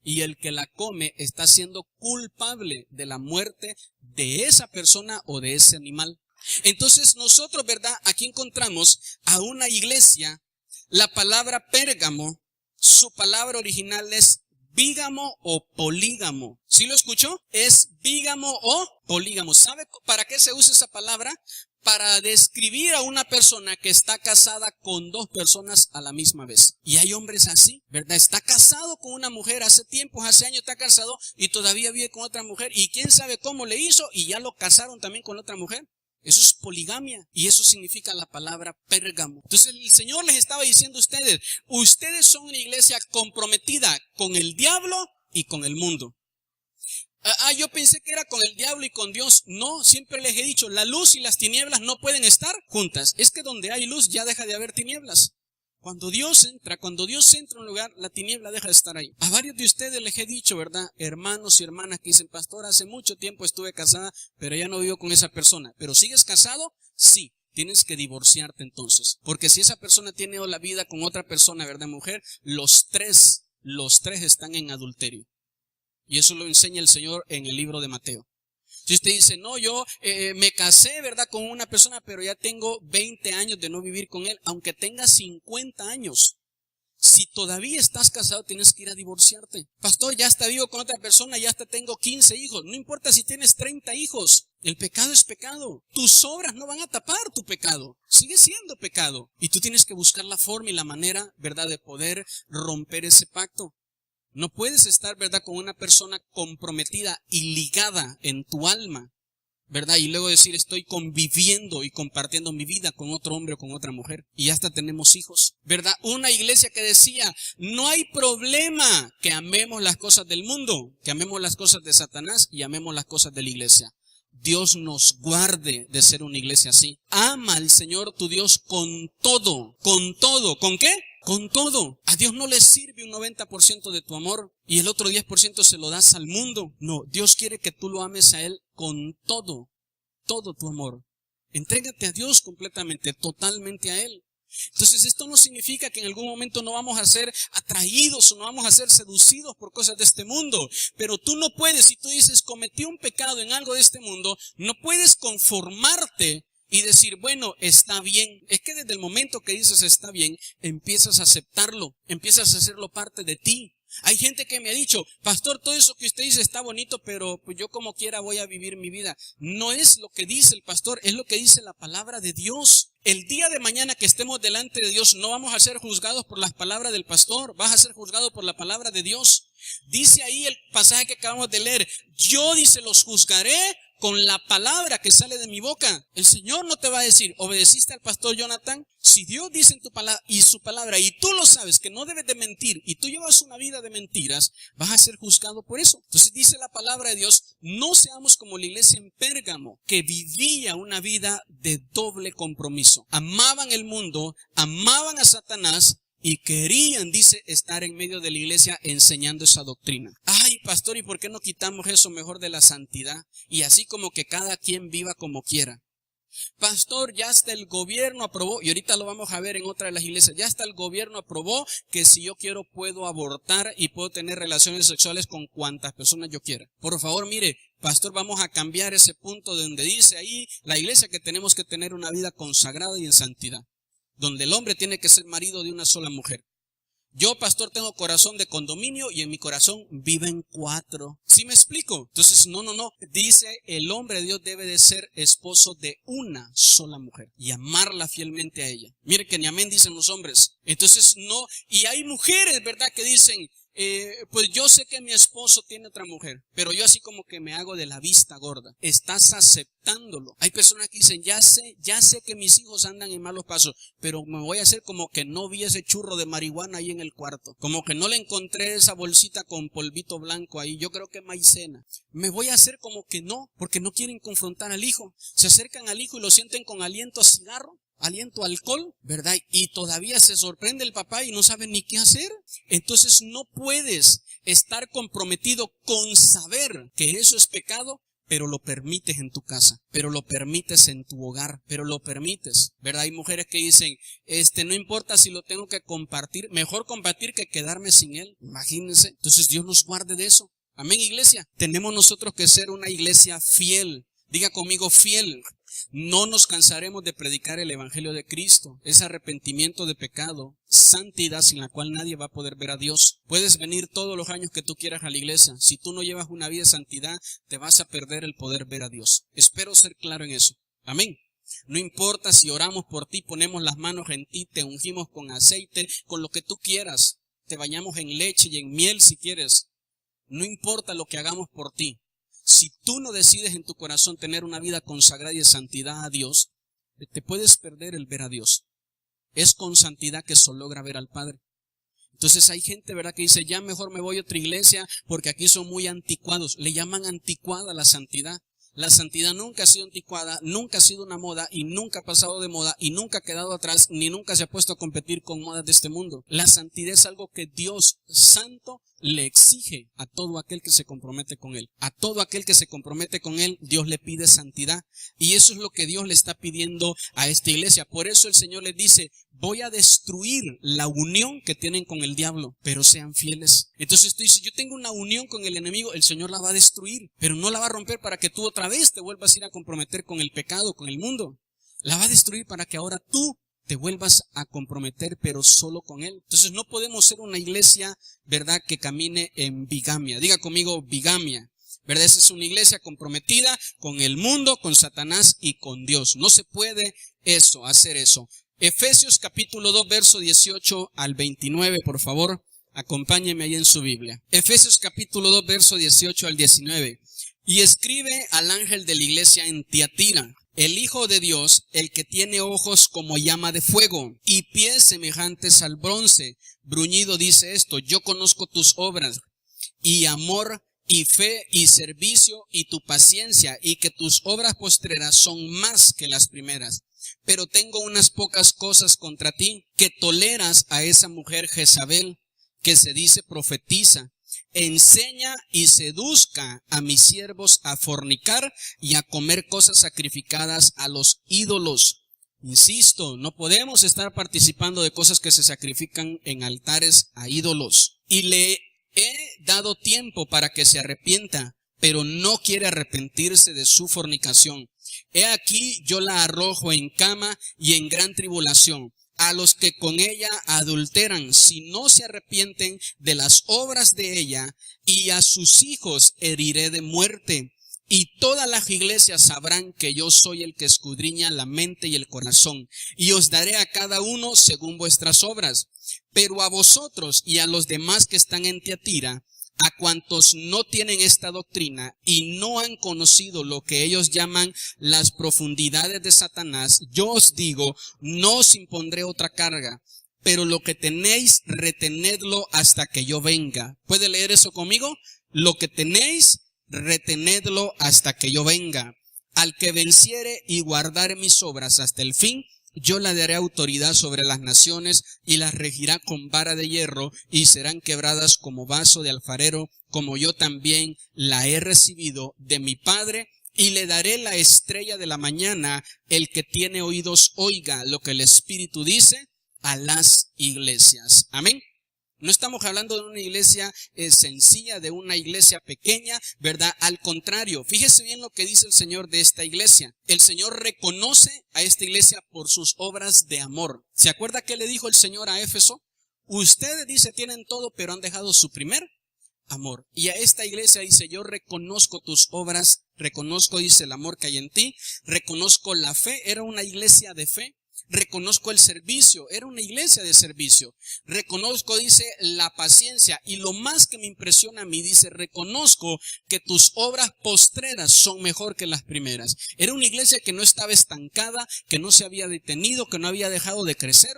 Y el que la come está siendo culpable de la muerte de esa persona o de ese animal. Entonces nosotros, ¿verdad? Aquí encontramos a una iglesia. La palabra Pérgamo, su palabra original es bígamo o polígamo. ¿Sí lo escuchó? Es bígamo o polígamo. ¿Sabe para qué se usa esa palabra? Para describir a una persona que está casada con dos personas a la misma vez. Y hay hombres así, ¿verdad? Está casado con una mujer hace tiempo, hace años está casado y todavía vive con otra mujer. Y quién sabe cómo le hizo y ya lo casaron también con otra mujer. Eso es poligamia y eso significa la palabra Pérgamo. Entonces el Señor les estaba diciendo a ustedes, ustedes son una iglesia comprometida con el diablo y con el mundo. Yo pensé que era con el diablo y con Dios. No, siempre les he dicho, la luz y las tinieblas no pueden estar juntas. Es que donde hay luz ya deja de haber tinieblas. Cuando Dios entra en un lugar, la tiniebla deja de estar ahí. A varios de ustedes les he dicho, ¿verdad? Hermanos y hermanas que dicen, pastor, hace mucho tiempo estuve casada, pero ya no vivo con esa persona. ¿Pero sigues casado? Sí. Tienes que divorciarte entonces. Porque si esa persona tiene la vida con otra persona, ¿verdad, mujer? Los tres están en adulterio. Y eso lo enseña el Señor en el libro de Mateo. Si usted dice, no, yo me casé, ¿verdad?, con una persona, pero ya tengo 20 años de no vivir con él, aunque tenga 50 años. Si todavía estás casado, tienes que ir a divorciarte. Pastor, ya está vivo con otra persona, ya hasta tengo 15 hijos. No importa si tienes 30 hijos. El pecado es pecado. Tus obras no van a tapar tu pecado. Sigue siendo pecado. Y tú tienes que buscar la forma y la manera, ¿verdad?, de poder romper ese pacto. No puedes estar, ¿verdad?, con una persona comprometida y ligada en tu alma, ¿verdad? Y luego decir, estoy conviviendo y compartiendo mi vida con otro hombre o con otra mujer. Y hasta tenemos hijos, ¿verdad? Una iglesia que decía, no hay problema que amemos las cosas del mundo, que amemos las cosas de Satanás y amemos las cosas de la iglesia. Dios nos guarde de ser una iglesia así. Ama al Señor tu Dios con todo. ¿Con qué? Con todo. A Dios no le sirve un 90% de tu amor y el otro 10% se lo das al mundo. No, Dios quiere que tú lo ames a Él con todo tu amor. Entrégate a Dios completamente, totalmente a Él. Entonces esto no significa que en algún momento no vamos a ser atraídos o no vamos a ser seducidos por cosas de este mundo. Pero tú no puedes, si tú dices cometí un pecado en algo de este mundo, no puedes conformarte y decir, bueno, está bien. Es que desde el momento que dices está bien, empiezas a aceptarlo, empiezas a hacerlo parte de ti. Hay gente que me ha dicho, pastor, todo eso que usted dice está bonito, pero pues yo como quiera voy a vivir mi vida. No es lo que dice el pastor, es lo que dice la palabra de Dios. El día de mañana que estemos delante de Dios, no vamos a ser juzgados por las palabras del pastor, vas a ser juzgado por la palabra de Dios. Dice ahí el pasaje que acabamos de leer, yo, dice, los juzgaré con la palabra que sale de mi boca. El Señor no te va a decir, ¿obedeciste al pastor Jonathan? Si Dios dice en tu palabra y su palabra, y tú lo sabes que no debes de mentir, y tú llevas una vida de mentiras, vas a ser juzgado por eso. Entonces dice la palabra de Dios, no seamos como la iglesia en Pérgamo, que vivía una vida de doble compromiso. Amaban el mundo, amaban a Satanás, y querían, dice, estar en medio de la iglesia enseñando esa doctrina. Ay, pastor, ¿y por qué no quitamos eso mejor de la santidad? Y así como que cada quien viva como quiera. Pastor, ya hasta el gobierno aprobó, y ahorita lo vamos a ver en otra de las iglesias, ya hasta el gobierno aprobó que si yo quiero puedo abortar y puedo tener relaciones sexuales con cuantas personas yo quiera. Por favor, mire, pastor, vamos a cambiar ese punto de donde dice ahí la iglesia que tenemos que tener una vida consagrada y en santidad, donde el hombre tiene que ser marido de una sola mujer. Yo, pastor, tengo corazón de condominio y en mi corazón viven 4. ¿Sí me explico? Entonces, no. Dice, el hombre de Dios debe de ser esposo de una sola mujer y amarla fielmente a ella. Mire que ni amén dicen los hombres. Entonces, no. Y hay mujeres, ¿verdad?, que dicen, pues yo sé que mi esposo tiene otra mujer, pero yo así como que me hago de la vista gorda. Estás aceptándolo. Hay personas que dicen, ya sé que mis hijos andan en malos pasos, pero me voy a hacer como que no vi ese churro de marihuana ahí en el cuarto. Como que no le encontré esa bolsita con polvito blanco ahí. Yo creo que es maicena. Me voy a hacer como que no, porque no quieren confrontar al hijo. Se acercan al hijo y lo sienten con aliento a cigarro, aliento a alcohol, ¿verdad? Y todavía se sorprende el papá y no sabe ni qué hacer. Entonces no puedes estar comprometido con saber que eso es pecado, pero lo permites en tu casa, pero lo permites en tu hogar, pero lo permites, ¿verdad? Hay mujeres que dicen, no importa si lo tengo que compartir, mejor compartir que quedarme sin él, imagínense. Entonces Dios nos guarde de eso. Amén, iglesia. Tenemos nosotros que ser una iglesia fiel. Diga conmigo, fiel. No nos cansaremos de predicar el evangelio de Cristo. Es arrepentimiento de pecado, santidad sin la cual nadie va a poder ver a Dios. Puedes venir todos los años que tú quieras a la iglesia. Si tú no llevas una vida de santidad, te vas a perder el poder ver a Dios. Espero ser claro en eso. Amén. No importa si oramos por ti, ponemos las manos en ti, te ungimos con aceite, con lo que tú quieras. Te bañamos en leche y en miel si quieres. No importa lo que hagamos por ti. Si tú no decides en tu corazón tener una vida consagrada y de santidad a Dios, te puedes perder el ver a Dios. Es con santidad que se logra ver al Padre. Entonces hay gente, ¿verdad?, que dice, ya mejor me voy a otra iglesia porque aquí son muy anticuados. Le llaman anticuada la santidad. La santidad nunca ha sido anticuada, nunca ha sido una moda y nunca ha pasado de moda y nunca ha quedado atrás ni nunca se ha puesto a competir con modas de este mundo. La santidad es algo que Dios santo le exige a todo aquel que se compromete con Él. A todo aquel que se compromete con Él, Dios le pide santidad. Y eso es lo que Dios le está pidiendo a esta iglesia. Por eso el Señor les dice, voy a destruir la unión que tienen con el diablo, pero sean fieles. Entonces tú dices, yo tengo una unión con el enemigo, el Señor la va a destruir, pero no la va a romper para que tú otra vez te vuelvas a ir a comprometer con el pecado, con el mundo. La va a destruir para que ahora tú te vuelvas a comprometer, pero solo con Él. Entonces no podemos ser una iglesia, ¿verdad?, que camine en bigamia. Diga conmigo, bigamia. ¿Verdad? Esa es una iglesia comprometida con el mundo, con Satanás y con Dios. No se puede hacer eso. Efesios capítulo 2, verso 18 al 29, por favor, acompáñenme ahí en su Biblia. Efesios capítulo 2, verso 18 al 19. Y escribe al ángel de la iglesia en Tiatira, el Hijo de Dios, el que tiene ojos como llama de fuego y pies semejantes al bronce, bruñido, dice esto, yo conozco tus obras y amor y fe y servicio y tu paciencia y que tus obras postreras son más que las primeras. Pero tengo unas pocas cosas contra ti, que toleras a esa mujer Jezabel, que se dice profetiza, enseña y seduzca a mis siervos a fornicar y a comer cosas sacrificadas a los ídolos. Insisto, no podemos estar participando de cosas que se sacrifican en altares a ídolos. Y le he dado tiempo para que se arrepienta, pero no quiere arrepentirse de su fornicación. He aquí yo la arrojo en cama y en gran tribulación a los que con ella adulteran, si no se arrepienten de las obras de ella, y a sus hijos heriré de muerte. Y todas las iglesias sabrán que yo soy el que escudriña la mente y el corazón, y os daré a cada uno según vuestras obras. Pero a vosotros y a los demás que están en Tiatira, a cuantos no tienen esta doctrina y no han conocido lo que ellos llaman las profundidades de Satanás, yo os digo, no os impondré otra carga, pero lo que tenéis, retenedlo hasta que yo venga. ¿Puede leer eso conmigo? Lo que tenéis, retenedlo hasta que yo venga. Al que venciere y guardare mis obras hasta el fin, yo le daré autoridad sobre las naciones y las regirá con vara de hierro y serán quebradas como vaso de alfarero, como yo también la he recibido de mi Padre, y le daré la estrella de la mañana. El que tiene oídos oiga lo que el Espíritu dice a las iglesias. Amén. No estamos hablando de una iglesia sencilla, de una iglesia pequeña, ¿verdad? Al contrario, fíjese bien lo que dice el Señor de esta iglesia. El Señor reconoce a esta iglesia por sus obras de amor. ¿Se acuerda qué le dijo el Señor a Éfeso? Ustedes, dice, tienen todo, pero han dejado su primer amor. Y a esta iglesia dice, yo reconozco tus obras, reconozco, dice, el amor que hay en ti, reconozco la fe, era una iglesia de fe. Reconozco el servicio, era una iglesia de servicio. Reconozco, dice, la paciencia. Y lo más que me impresiona a mí, dice, reconozco que tus obras postreras son mejor que las primeras. Era una iglesia que no estaba estancada, que no se había detenido, que no había dejado de crecer.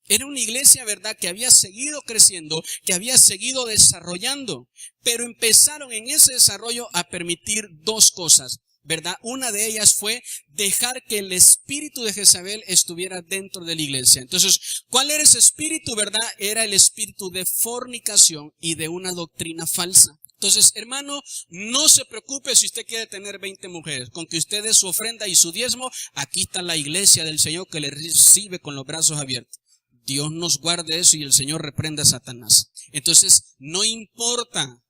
Era una iglesia, ¿verdad?, que había seguido creciendo, que había seguido desarrollando. Pero empezaron en ese desarrollo a permitir dos cosas, ¿verdad? Una de ellas fue dejar que el espíritu de Jezabel estuviera dentro de la iglesia. Entonces, ¿cuál era ese espíritu, verdad? Era el espíritu de fornicación y de una doctrina falsa. Entonces, hermano, no se preocupe si usted quiere tener 20 mujeres. Con que usted dé su ofrenda y su diezmo, aquí está la iglesia del Señor que le recibe con los brazos abiertos. Dios nos guarde eso y el Señor reprenda a Satanás. Entonces, no importa,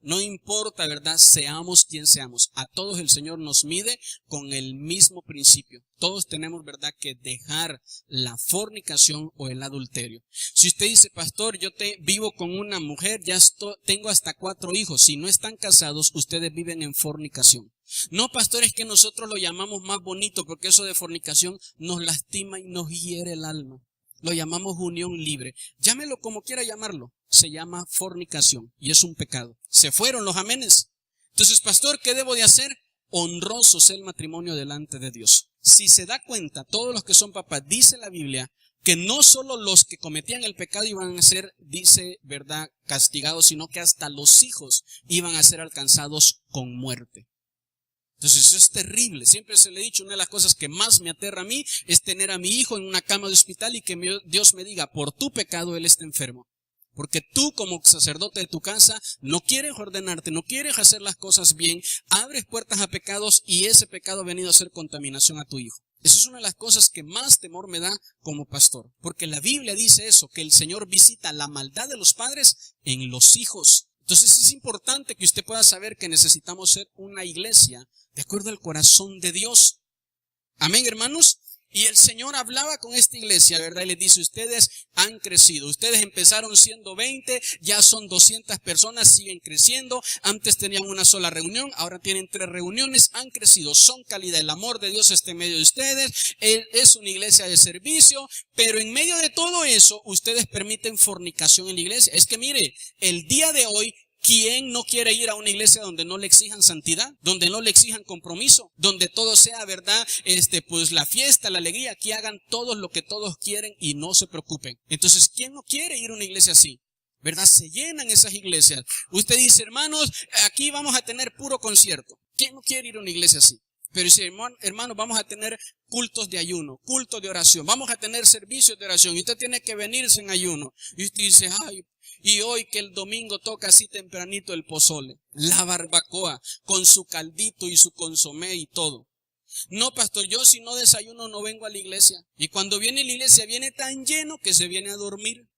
¿verdad? Seamos quien seamos. A todos el Señor nos mide con el mismo principio. Todos tenemos, ¿verdad?, que dejar la fornicación o el adulterio. Si usted dice, pastor, yo vivo con una mujer, tengo hasta 4 hijos. Si no están casados, ustedes viven en fornicación. No, pastor, es que nosotros lo llamamos más bonito porque eso de fornicación nos lastima y nos hiere el alma. Lo llamamos unión libre. Llámelo como quiera llamarlo. Se llama fornicación y es un pecado. Se fueron los amenes. Entonces, pastor, ¿qué debo de hacer? Honroso sea el matrimonio delante de Dios. Si se da cuenta, todos los que son papás, dice la Biblia, que no solo los que cometían el pecado iban a ser, dice, ¿verdad?, castigados, sino que hasta los hijos iban a ser alcanzados con muerte. Entonces eso es terrible. Siempre se le he dicho, una de las cosas que más me aterra a mí es tener a mi hijo en una cama de hospital y que Dios me diga, por tu pecado él está enfermo. Porque tú como sacerdote de tu casa no quieres ordenarte, no quieres hacer las cosas bien, abres puertas a pecados y ese pecado ha venido a ser contaminación a tu hijo. Eso es una de las cosas que más temor me da como pastor. Porque la Biblia dice eso, que el Señor visita la maldad de los padres en los hijos. Entonces es importante que usted pueda saber que necesitamos ser una iglesia de acuerdo al corazón de Dios. Amén, hermanos. Y el Señor hablaba con esta iglesia, ¿verdad? Y les dice, ustedes han crecido. Ustedes empezaron siendo 20, ya son 200 personas, siguen creciendo. Antes tenían una sola reunión, ahora tienen 3 reuniones, han crecido, son calidad. El amor de Dios está en medio de ustedes. Es una iglesia de servicio, pero en medio de todo eso, ustedes permiten fornicación en la iglesia. Es que mire, el día de hoy, ¿quién no quiere ir a una iglesia donde no le exijan santidad? Donde no le exijan compromiso, donde todo sea, ¿verdad? Pues la fiesta, la alegría, que hagan todos lo que todos quieren y no se preocupen. Entonces, ¿quién no quiere ir a una iglesia así? ¿Verdad? Se llenan esas iglesias. Usted dice, hermanos, aquí vamos a tener puro concierto. ¿Quién no quiere ir a una iglesia así? Pero dice, hermano, vamos a tener cultos de ayuno, cultos de oración, vamos a tener servicios de oración y usted tiene que venirse en ayuno. Y usted dice, ay, y hoy que el domingo toca así tempranito el pozole, la barbacoa, con su caldito y su consomé y todo. No, pastor, yo si no desayuno no vengo a la iglesia. Y cuando viene a la iglesia viene tan lleno que se viene a dormir.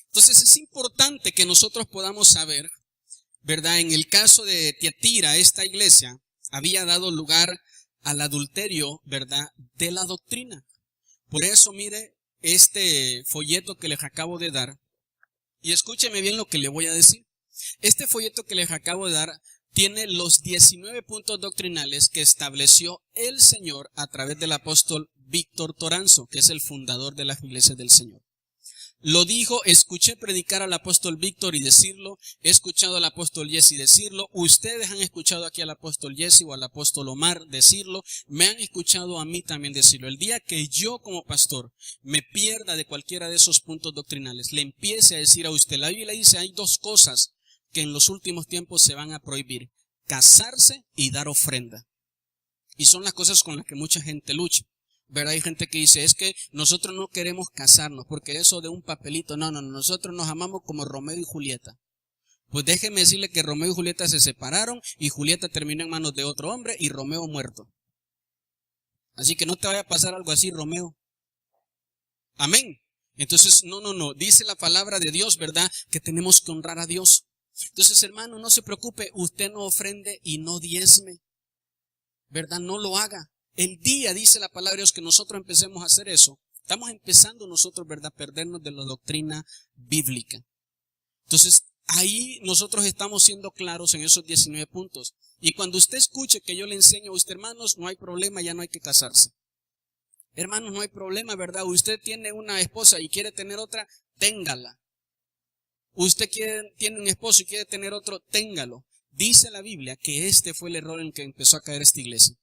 Entonces es importante que nosotros podamos saber, ¿verdad? En el caso de Tiatira, esta iglesia había dado lugar al adulterio, ¿verdad?, de la doctrina. Por eso, mire, este folleto que les acabo de dar, y escúcheme bien lo que le voy a decir. Este folleto que les acabo de dar tiene los 19 puntos doctrinales que estableció el Señor a través del apóstol Víctor Toranzo, que es el fundador de las iglesias del Señor. Lo dijo, escuché predicar al apóstol Víctor y decirlo, he escuchado al apóstol Jesse decirlo, ustedes han escuchado aquí al apóstol Jesse o al apóstol Omar decirlo, me han escuchado a mí también decirlo. El día que yo como pastor me pierda de cualquiera de esos puntos doctrinales, le empiece a decir a usted, la Biblia dice, hay 2 cosas que en los últimos tiempos se van a prohibir, casarse y dar ofrenda. Y son las cosas con las que mucha gente lucha. ¿Verdad? Hay gente que dice, es que nosotros no queremos casarnos porque eso de un papelito, no, nosotros nos amamos como Romeo y Julieta. Pues déjeme decirle que Romeo y Julieta se separaron y Julieta terminó en manos de otro hombre y Romeo muerto. Así que no te vaya a pasar algo así, Romeo. Amén. Entonces, no, dice la palabra de Dios, ¿verdad?, que tenemos que honrar a Dios. Entonces, hermano, no se preocupe, usted no ofrende y no diezme, ¿verdad? No lo haga. El día, dice la palabra de Dios, que nosotros empecemos a hacer eso, estamos empezando nosotros, ¿verdad?, a perdernos de la doctrina bíblica. Entonces, ahí nosotros estamos siendo claros en esos 19 puntos. Y cuando usted escuche que yo le enseño a usted, hermanos, no hay problema, ya no hay que casarse. Hermanos, no hay problema, ¿verdad? Usted tiene una esposa y quiere tener otra, téngala. Usted tiene un esposo y quiere tener otro, téngalo. Dice la Biblia que este fue el error en que empezó a caer esta iglesia.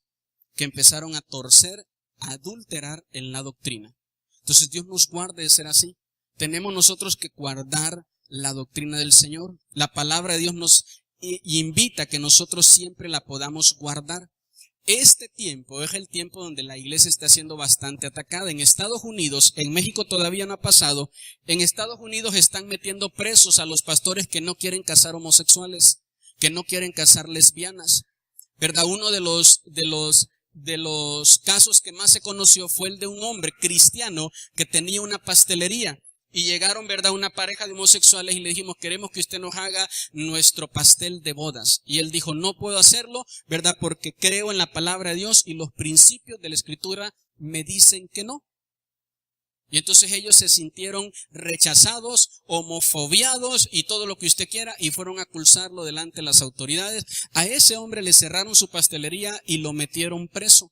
Que empezaron a torcer, a adulterar en la doctrina. Entonces Dios nos guarde de ser así. Tenemos nosotros que guardar la doctrina del Señor. La palabra de Dios nos invita a que nosotros siempre la podamos guardar. este tiempo es el tiempo donde la iglesia está siendo bastante atacada. En Estados Unidos, en México todavía no ha pasado, en Estados Unidos están metiendo presos a los pastores que no quieren casar homosexuales, que no quieren casar lesbianas, ¿verdad? Uno de los casos que más se conoció fue el de un hombre cristiano que tenía una pastelería. Y llegaron, ¿verdad?, una pareja de homosexuales y le dijimos, queremos que usted nos haga nuestro pastel de bodas. Y él dijo, no puedo hacerlo, ¿verdad?, porque creo en la palabra de Dios y los principios de la Escritura me dicen que no. Y entonces ellos se sintieron rechazados, homofobiados y todo lo que usted quiera y fueron a acusarlo delante de las autoridades. A ese hombre le cerraron su pastelería y lo metieron preso.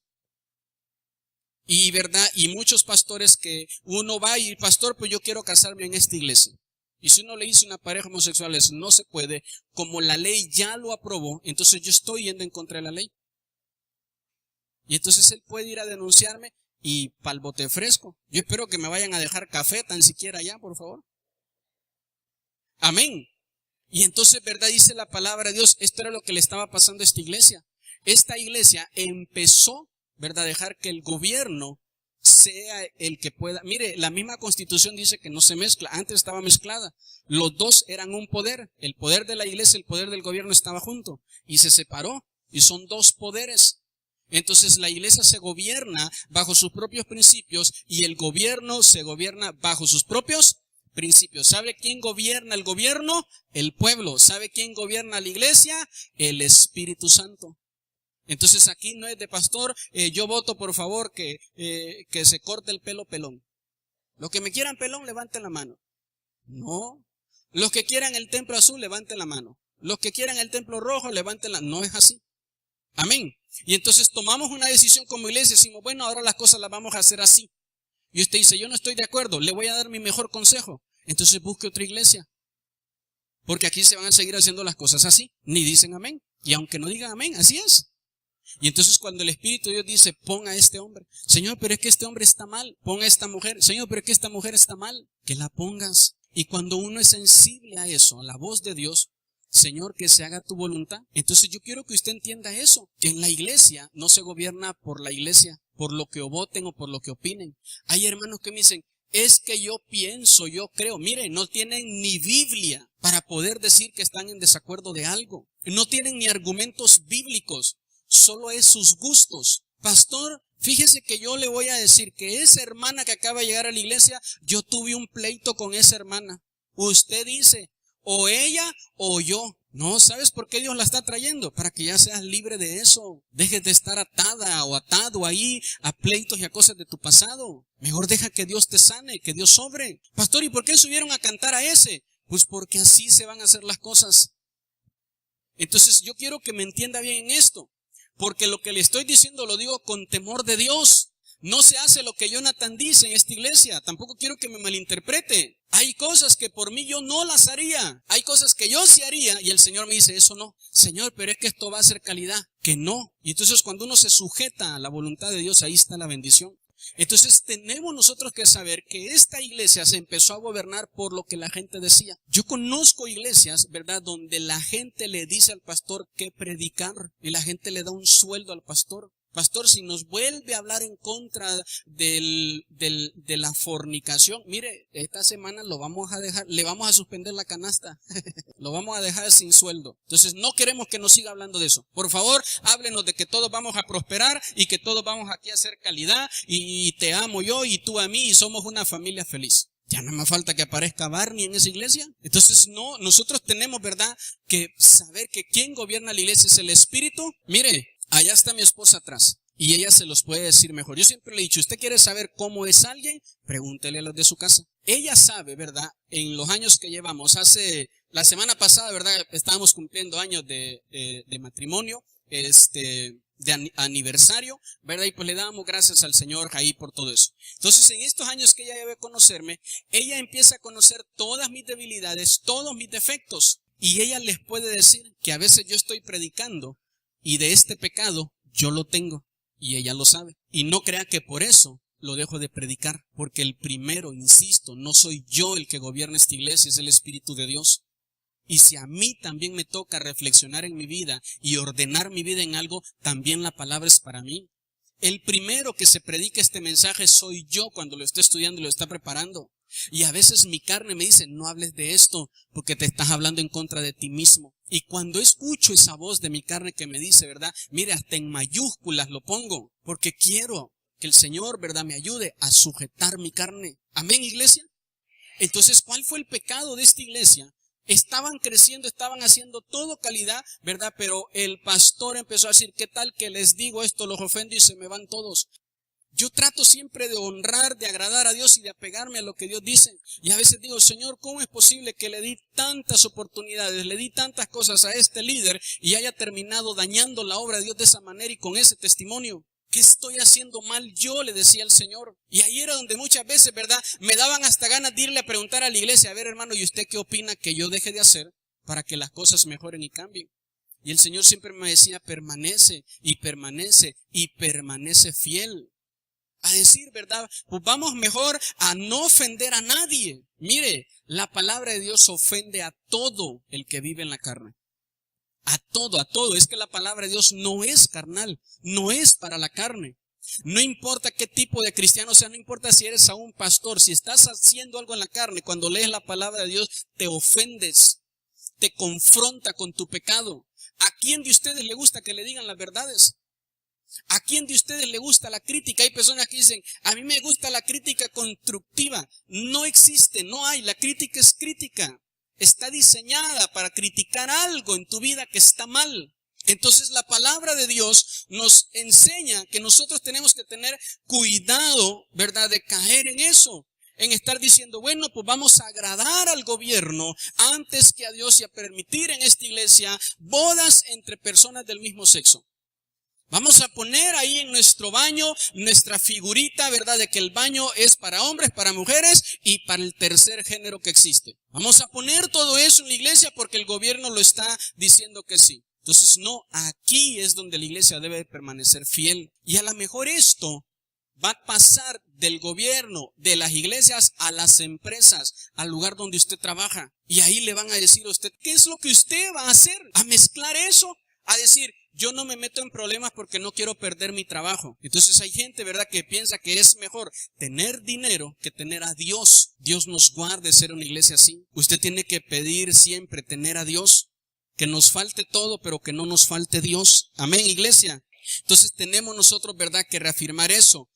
Y verdad, y muchos pastores que uno va y pastor, pues yo quiero casarme en esta iglesia. Y si uno le dice a una pareja homosexual, no se puede, como la ley ya lo aprobó, entonces yo estoy yendo en contra de la ley. Y entonces él puede ir a denunciarme y pa'l bote fresco. Yo espero que me vayan a dejar café tan siquiera allá, por favor. Amén. Y entonces, verdad, dice la palabra de Dios, esto era lo que le estaba pasando a esta iglesia. Esta iglesia empezó, ¿verdad?, dejar que el gobierno sea el que pueda. Mire, la misma Constitución dice que no se mezcla. Antes estaba mezclada. Los dos eran un poder. El poder de la iglesia, el poder del gobierno estaba junto. Y se separó. Y son dos poderes. Entonces la iglesia se gobierna bajo sus propios principios y el gobierno se gobierna bajo sus propios principios. ¿Sabe quién gobierna el gobierno? El pueblo. ¿Sabe quién gobierna la iglesia? El Espíritu Santo. Entonces aquí no es de pastor, yo voto por favor que se corte el pelo pelón. Los que me quieran pelón, levanten la mano. No. Los que quieran el templo azul, levanten la mano. Los que quieran el templo rojo, levanten la mano. No es así. Amén. Y entonces tomamos una decisión como iglesia, decimos, bueno, ahora las cosas las vamos a hacer así. Y usted dice, yo no estoy de acuerdo, le voy a dar mi mejor consejo. Entonces busque otra iglesia. Porque aquí se van a seguir haciendo las cosas así. Ni dicen amén. Y aunque no digan amén, así es. Y entonces cuando el Espíritu de Dios dice, pon a este hombre, Señor, pero es que este hombre está mal, pon a esta mujer, Señor, pero es que esta mujer está mal, que la pongas. Y cuando uno es sensible a eso, a la voz de Dios, Señor, que se haga tu voluntad. Entonces yo quiero que usted entienda eso, que en la iglesia no se gobierna por la iglesia, por lo que voten o por lo que opinen. Hay hermanos que me dicen, es que yo pienso, yo creo. Mire, no tienen ni Biblia para poder decir que están en desacuerdo de algo. No tienen ni argumentos bíblicos. Solo es sus gustos. Pastor, fíjese que yo le voy a decir que esa hermana que acaba de llegar a la iglesia, yo tuve un pleito con esa hermana. Usted dice, o ella o yo. No, ¿sabes por qué Dios la está trayendo? Para que ya seas libre de eso. Dejes de estar atada o atado ahí a pleitos y a cosas de tu pasado. Mejor deja que Dios te sane, que Dios sobre. Pastor, ¿y por qué subieron a cantar a ese? Pues porque así se van a hacer las cosas. Entonces yo quiero que me entienda bien en esto. Porque lo que le estoy diciendo lo digo con temor de Dios. No se hace lo que Jonathan dice en esta iglesia. Tampoco quiero que me malinterprete. Hay cosas que por mí yo no las haría. Hay cosas que yo sí haría. Y el Señor me dice, eso no. Señor, pero es que esto va a ser calidad. Que no. Y entonces cuando uno se sujeta a la voluntad de Dios, ahí está la bendición. Entonces tenemos nosotros que saber que esta iglesia se empezó a gobernar por lo que la gente decía. Yo conozco iglesias, ¿verdad?, donde la gente le dice al pastor qué predicar y la gente le da un sueldo al pastor. Pastor, si nos vuelve a hablar en contra de la fornicación, mire, esta semana lo vamos a dejar, le vamos a suspender la canasta, lo vamos a dejar sin sueldo. Entonces no queremos que nos siga hablando de eso. Por favor, háblenos de que todos vamos a prosperar y que todos vamos aquí a hacer calidad y te amo yo y tú a mí y somos una familia feliz. Ya no me falta que aparezca Barney en esa iglesia. Entonces no, nosotros tenemos, ¿verdad?, que saber que quien gobierna la iglesia es el Espíritu. Mire, allá está mi esposa atrás y ella se los puede decir mejor. Yo siempre le he dicho, ¿usted quiere saber cómo es alguien? Pregúntele a los de su casa. Ella sabe, ¿verdad?, en los años que llevamos. La semana pasada, ¿verdad?, estábamos cumpliendo años de matrimonio, de aniversario, ¿verdad? Y pues le damos gracias al Señor ahí por todo eso. Entonces, en estos años que ella debe conocerme, ella empieza a conocer todas mis debilidades, todos mis defectos. Y ella les puede decir que a veces yo estoy predicando y de este pecado yo lo tengo y ella lo sabe. Y no crea que por eso lo dejo de predicar, porque el primero, insisto, no soy yo el que gobierna esta iglesia, es el Espíritu de Dios. Y si a mí también me toca reflexionar en mi vida y ordenar mi vida en algo, también la palabra es para mí. El primero que se predica este mensaje soy yo cuando lo estoy estudiando y lo está preparando. Y a veces mi carne me dice, no hables de esto porque te estás hablando en contra de ti mismo. Y cuando escucho esa voz de mi carne que me dice, ¿verdad? Mire, hasta en mayúsculas lo pongo porque quiero que el Señor, ¿verdad?, me ayude a sujetar mi carne. Amén, iglesia. Entonces, ¿cuál fue el pecado de esta iglesia? Estaban creciendo, estaban haciendo todo calidad, ¿verdad? Pero el pastor empezó a decir, ¿qué tal que les digo esto, los ofendo y se me van todos? Yo trato siempre de honrar, de agradar a Dios y de apegarme a lo que Dios dice. Y a veces digo, Señor, ¿cómo es posible que le di tantas oportunidades, le di tantas cosas a este líder y haya terminado dañando la obra de Dios de esa manera y con ese testimonio? ¿Qué estoy haciendo mal yo?, le decía al Señor. Y ahí era donde muchas veces, ¿verdad?, me daban hasta ganas de irle a preguntar a la iglesia, a ver, hermano, ¿y usted qué opina que yo deje de hacer para que las cosas mejoren y cambien? Y el Señor siempre me decía, permanece y permanece y permanece fiel. A decir, ¿verdad?, pues vamos mejor a no ofender a nadie. Mire, la palabra de Dios ofende a todo el que vive en la carne. A todo, a todo. Es que la palabra de Dios no es carnal, no es para la carne. No importa qué tipo de cristiano sea, no importa si eres aún pastor, si estás haciendo algo en la carne, cuando lees la palabra de Dios, te ofendes, te confronta con tu pecado. ¿A quién de ustedes le gusta que le digan las verdades? ¿A quién de ustedes le gusta la crítica? Hay personas que dicen, a mí me gusta la crítica constructiva. No existe, no hay, la crítica es crítica. Está diseñada para criticar algo en tu vida que está mal. Entonces la palabra de Dios nos enseña que nosotros tenemos que tener cuidado, ¿verdad?, de caer en eso. En estar diciendo, bueno, pues vamos a agradar al gobierno antes que a Dios y a permitir en esta iglesia bodas entre personas del mismo sexo. Vamos a poner ahí en nuestro baño nuestra figurita, ¿verdad?, de que el baño es para hombres, para mujeres y para el tercer género que existe. Vamos a poner todo eso en la iglesia porque el gobierno lo está diciendo que sí. Entonces, no, aquí es donde la iglesia debe permanecer fiel. Y a lo mejor esto va a pasar del gobierno, de las iglesias, a las empresas, al lugar donde usted trabaja. Y ahí le van a decir a usted, ¿qué es lo que usted va a hacer? A mezclar eso, a decir, yo no me meto en problemas porque no quiero perder mi trabajo. Entonces hay gente, ¿verdad?, que piensa que es mejor tener dinero que tener a Dios. Dios nos guarde ser una iglesia así. Usted tiene que pedir siempre tener a Dios. Que nos falte todo, pero que no nos falte Dios. Amén, iglesia. Entonces tenemos nosotros, ¿verdad?, que reafirmar eso.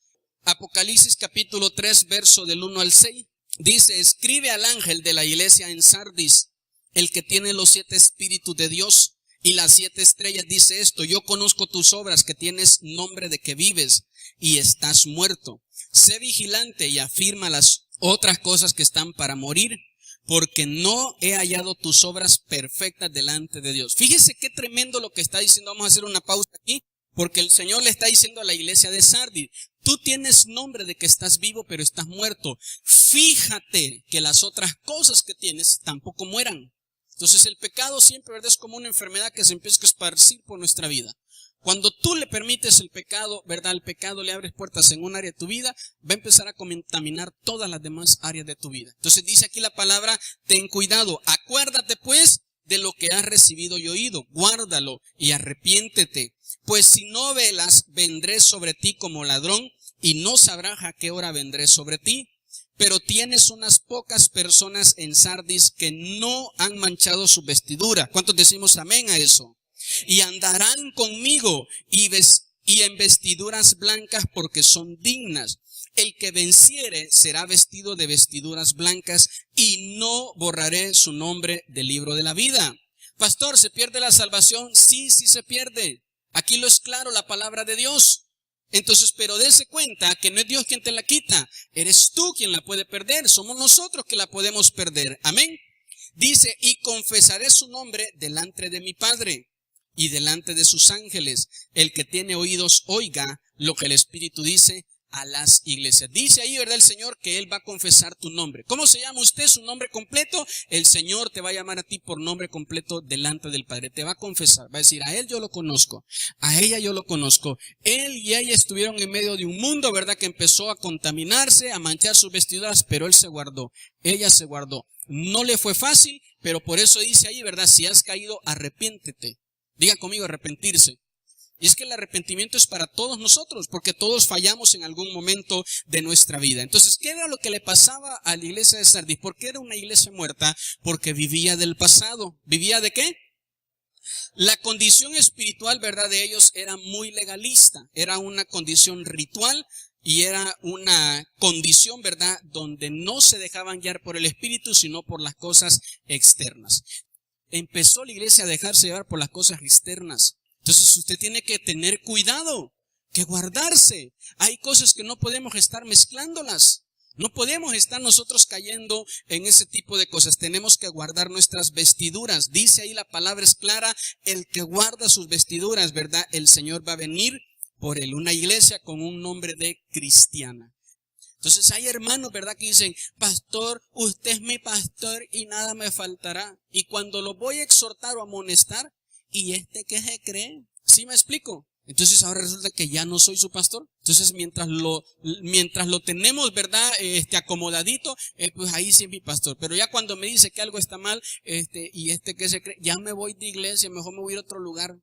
Apocalipsis capítulo 3, verso del 1 al 6. Dice, escribe al ángel de la iglesia en Sardis, el que tiene los 7 espíritus de Dios y las 7 estrellas, dice esto: yo conozco tus obras, que tienes nombre de que vives y estás muerto. Sé vigilante y afirma las otras cosas que están para morir, porque no he hallado tus obras perfectas delante de Dios. Fíjese qué tremendo lo que está diciendo. Vamos a hacer una pausa aquí, porque el Señor le está diciendo a la iglesia de Sardis, tú tienes nombre de que estás vivo, pero estás muerto. Fíjate que las otras cosas que tienes tampoco mueran. Entonces el pecado siempre, ¿verdad?, es como una enfermedad que se empieza a esparcir por nuestra vida. Cuando tú le permites el pecado, ¿verdad?, al pecado le abres puertas en un área de tu vida, va a empezar a contaminar todas las demás áreas de tu vida. Entonces dice aquí la palabra, ten cuidado, acuérdate pues de lo que has recibido y oído, guárdalo y arrepiéntete. Pues si no velas, vendré sobre ti como ladrón y no sabrás a qué hora vendré sobre ti. Pero tienes unas pocas personas en Sardis que no han manchado su vestidura. ¿Cuántos decimos amén a eso? Y andarán conmigo y en vestiduras blancas, porque son dignas. El que venciere será vestido de vestiduras blancas y no borraré su nombre del libro de la vida. Pastor, ¿se pierde la salvación? Sí, sí se pierde. Aquí lo es claro la palabra de Dios. Entonces, pero dése cuenta que no es Dios quien te la quita. Eres tú quien la puede perder. Somos nosotros que la podemos perder. Amén. Dice, y confesaré su nombre delante de mi Padre y delante de sus ángeles. El que tiene oídos, oiga lo que el Espíritu dice a las iglesias. Dice ahí, ¿verdad? El Señor que Él va a confesar tu nombre. ¿Cómo se llama usted? Su nombre completo. El Señor te va a llamar a ti por nombre completo delante del Padre. Te va a confesar. Va a decir, a Él yo lo conozco. A ella yo lo conozco. Él y ella estuvieron en medio de un mundo, ¿verdad? Que empezó a contaminarse, a manchar sus vestiduras, pero Él se guardó. Ella se guardó. No le fue fácil, pero por eso dice ahí, ¿verdad? Si has caído, arrepiéntete. Diga conmigo, arrepentirse. Y es que el arrepentimiento es para todos nosotros, porque todos fallamos en algún momento de nuestra vida. Entonces, ¿qué era lo que le pasaba a la iglesia de Sardis? ¿Por qué era una iglesia muerta? Porque vivía del pasado. ¿Vivía de qué? La condición espiritual, ¿verdad? De ellos era muy legalista. Era una condición ritual y era una condición, ¿verdad? Donde no se dejaban guiar por el Espíritu, sino por las cosas externas. Empezó la iglesia a dejarse llevar por las cosas externas. Entonces usted tiene que tener cuidado, que guardarse. Hay cosas que no podemos estar mezclándolas. No podemos estar nosotros cayendo en ese tipo de cosas. Tenemos que guardar nuestras vestiduras. Dice ahí la palabra es clara, el que guarda sus vestiduras, ¿verdad? El Señor va a venir por él. Una iglesia con un nombre de cristiana. Entonces hay hermanos, ¿verdad? Que dicen, pastor, usted es mi pastor y nada me faltará. Y cuando lo voy a exhortar o amonestar, ¿y este qué se cree? ¿Sí me explico? Entonces ahora resulta que ya no soy su pastor. Entonces mientras lo tenemos, ¿verdad? Acomodadito, pues ahí sí es mi pastor. Pero ya cuando me dice que algo está mal, y qué se cree, ya me voy de iglesia, mejor me voy a ir a otro lugar.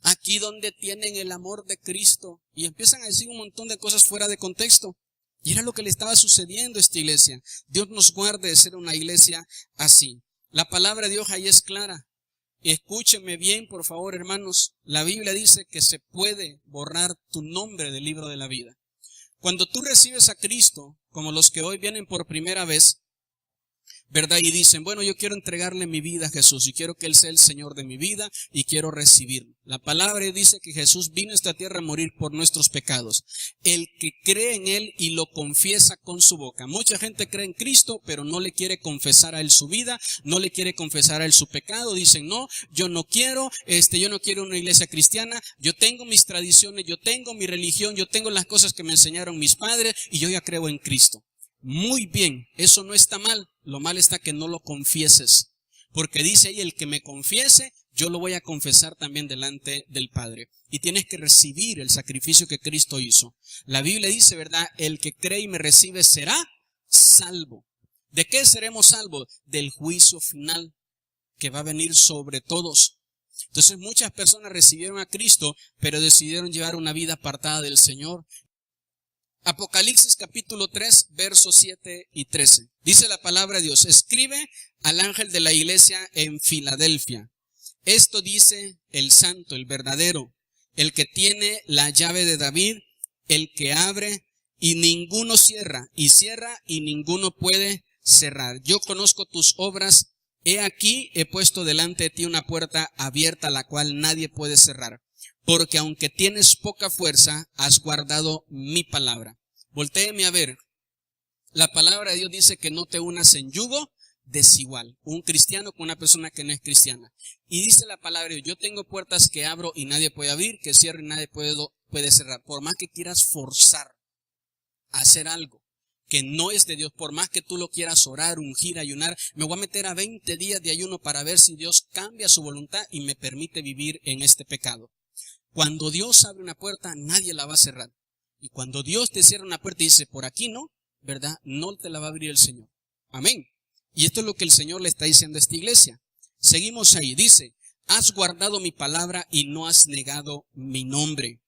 Aquí donde tienen el amor de Cristo. Y empiezan a decir un montón de cosas fuera de contexto. Y era lo que le estaba sucediendo a esta iglesia. Dios nos guarde de ser una iglesia así. La palabra de Dios ahí es clara. Escúchenme bien, por favor, hermanos. La Biblia dice que se puede borrar tu nombre del libro de la vida. Cuando tú recibes a Cristo, como los que hoy vienen por primera vez, ¿verdad? Y dicen, bueno, yo quiero entregarle mi vida a Jesús y quiero que Él sea el Señor de mi vida y quiero recibirlo. La palabra dice que Jesús vino a esta tierra a morir por nuestros pecados. El que cree en Él y lo confiesa con su boca. Mucha gente cree en Cristo, pero no le quiere confesar a Él su vida, no le quiere confesar a Él su pecado. Dicen, no, yo no quiero una iglesia cristiana, yo tengo mis tradiciones, yo tengo mi religión, yo tengo las cosas que me enseñaron mis padres y yo ya creo en Cristo. Muy bien, eso no está mal. Lo mal está que no lo confieses. Porque dice ahí, el que me confiese, yo lo voy a confesar también delante del Padre. Y tienes que recibir el sacrificio que Cristo hizo. La Biblia dice, ¿verdad? El que cree y me recibe será salvo. ¿De qué seremos salvos? Del juicio final que va a venir sobre todos. Entonces muchas personas recibieron a Cristo, pero decidieron llevar una vida apartada del Señor. Apocalipsis capítulo 3, versos 7 y 13. Dice la palabra de Dios, escribe al ángel de la iglesia en Filadelfia. Esto dice el santo, el verdadero, el que tiene la llave de David, el que abre y ninguno cierra, y cierra y ninguno puede cerrar. Yo conozco tus obras, he aquí, he puesto delante de ti una puerta abierta, la cual nadie puede cerrar. Porque aunque tienes poca fuerza, has guardado mi palabra. Voltéeme a ver. La palabra de Dios dice que no te unas en yugo desigual. Un cristiano con una persona que no es cristiana. Y dice la palabra de Dios, yo tengo puertas que abro y nadie puede abrir, que cierro y nadie puede cerrar. Por más que quieras forzar a hacer algo que no es de Dios, por más que tú lo quieras orar, ungir, ayunar, me voy a meter a 20 días de ayuno para ver si Dios cambia su voluntad y me permite vivir en este pecado. Cuando Dios abre una puerta, nadie la va a cerrar. Y cuando Dios te cierra una puerta y dice, por aquí no, ¿verdad? No te la va a abrir el Señor. Amén. Y esto es lo que el Señor le está diciendo a esta iglesia. Seguimos ahí. Dice, has guardado mi palabra y no has negado mi nombre.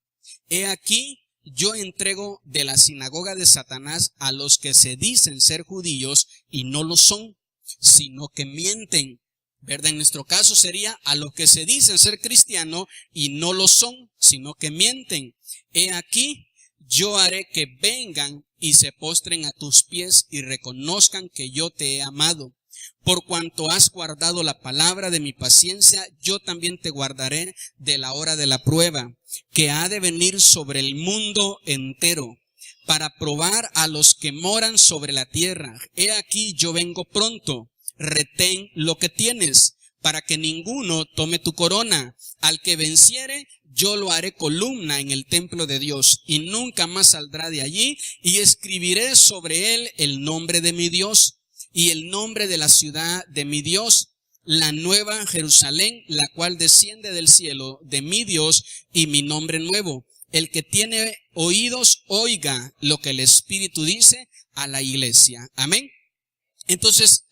He aquí, yo entrego de la sinagoga de Satanás a los que se dicen ser judíos y no lo son, sino que mienten. ¿Verdad? En nuestro caso sería a los que se dicen ser cristianos y no lo son, sino que mienten. He aquí, yo haré que vengan y se postren a tus pies y reconozcan que yo te he amado. Por cuanto has guardado la palabra de mi paciencia, yo también te guardaré de la hora de la prueba, que ha de venir sobre el mundo entero, para probar a los que moran sobre la tierra. He aquí, yo vengo pronto. Retén lo que tienes, para que ninguno tome tu corona. Al que venciere, yo lo haré columna en el templo de Dios, y nunca más saldrá de allí, y escribiré sobre él el nombre de mi Dios, y el nombre de la ciudad de mi Dios, la nueva Jerusalén, la cual desciende del cielo de mi Dios, y mi nombre nuevo. El que tiene oídos, oiga lo que el Espíritu dice a la iglesia. Amén. Entonces,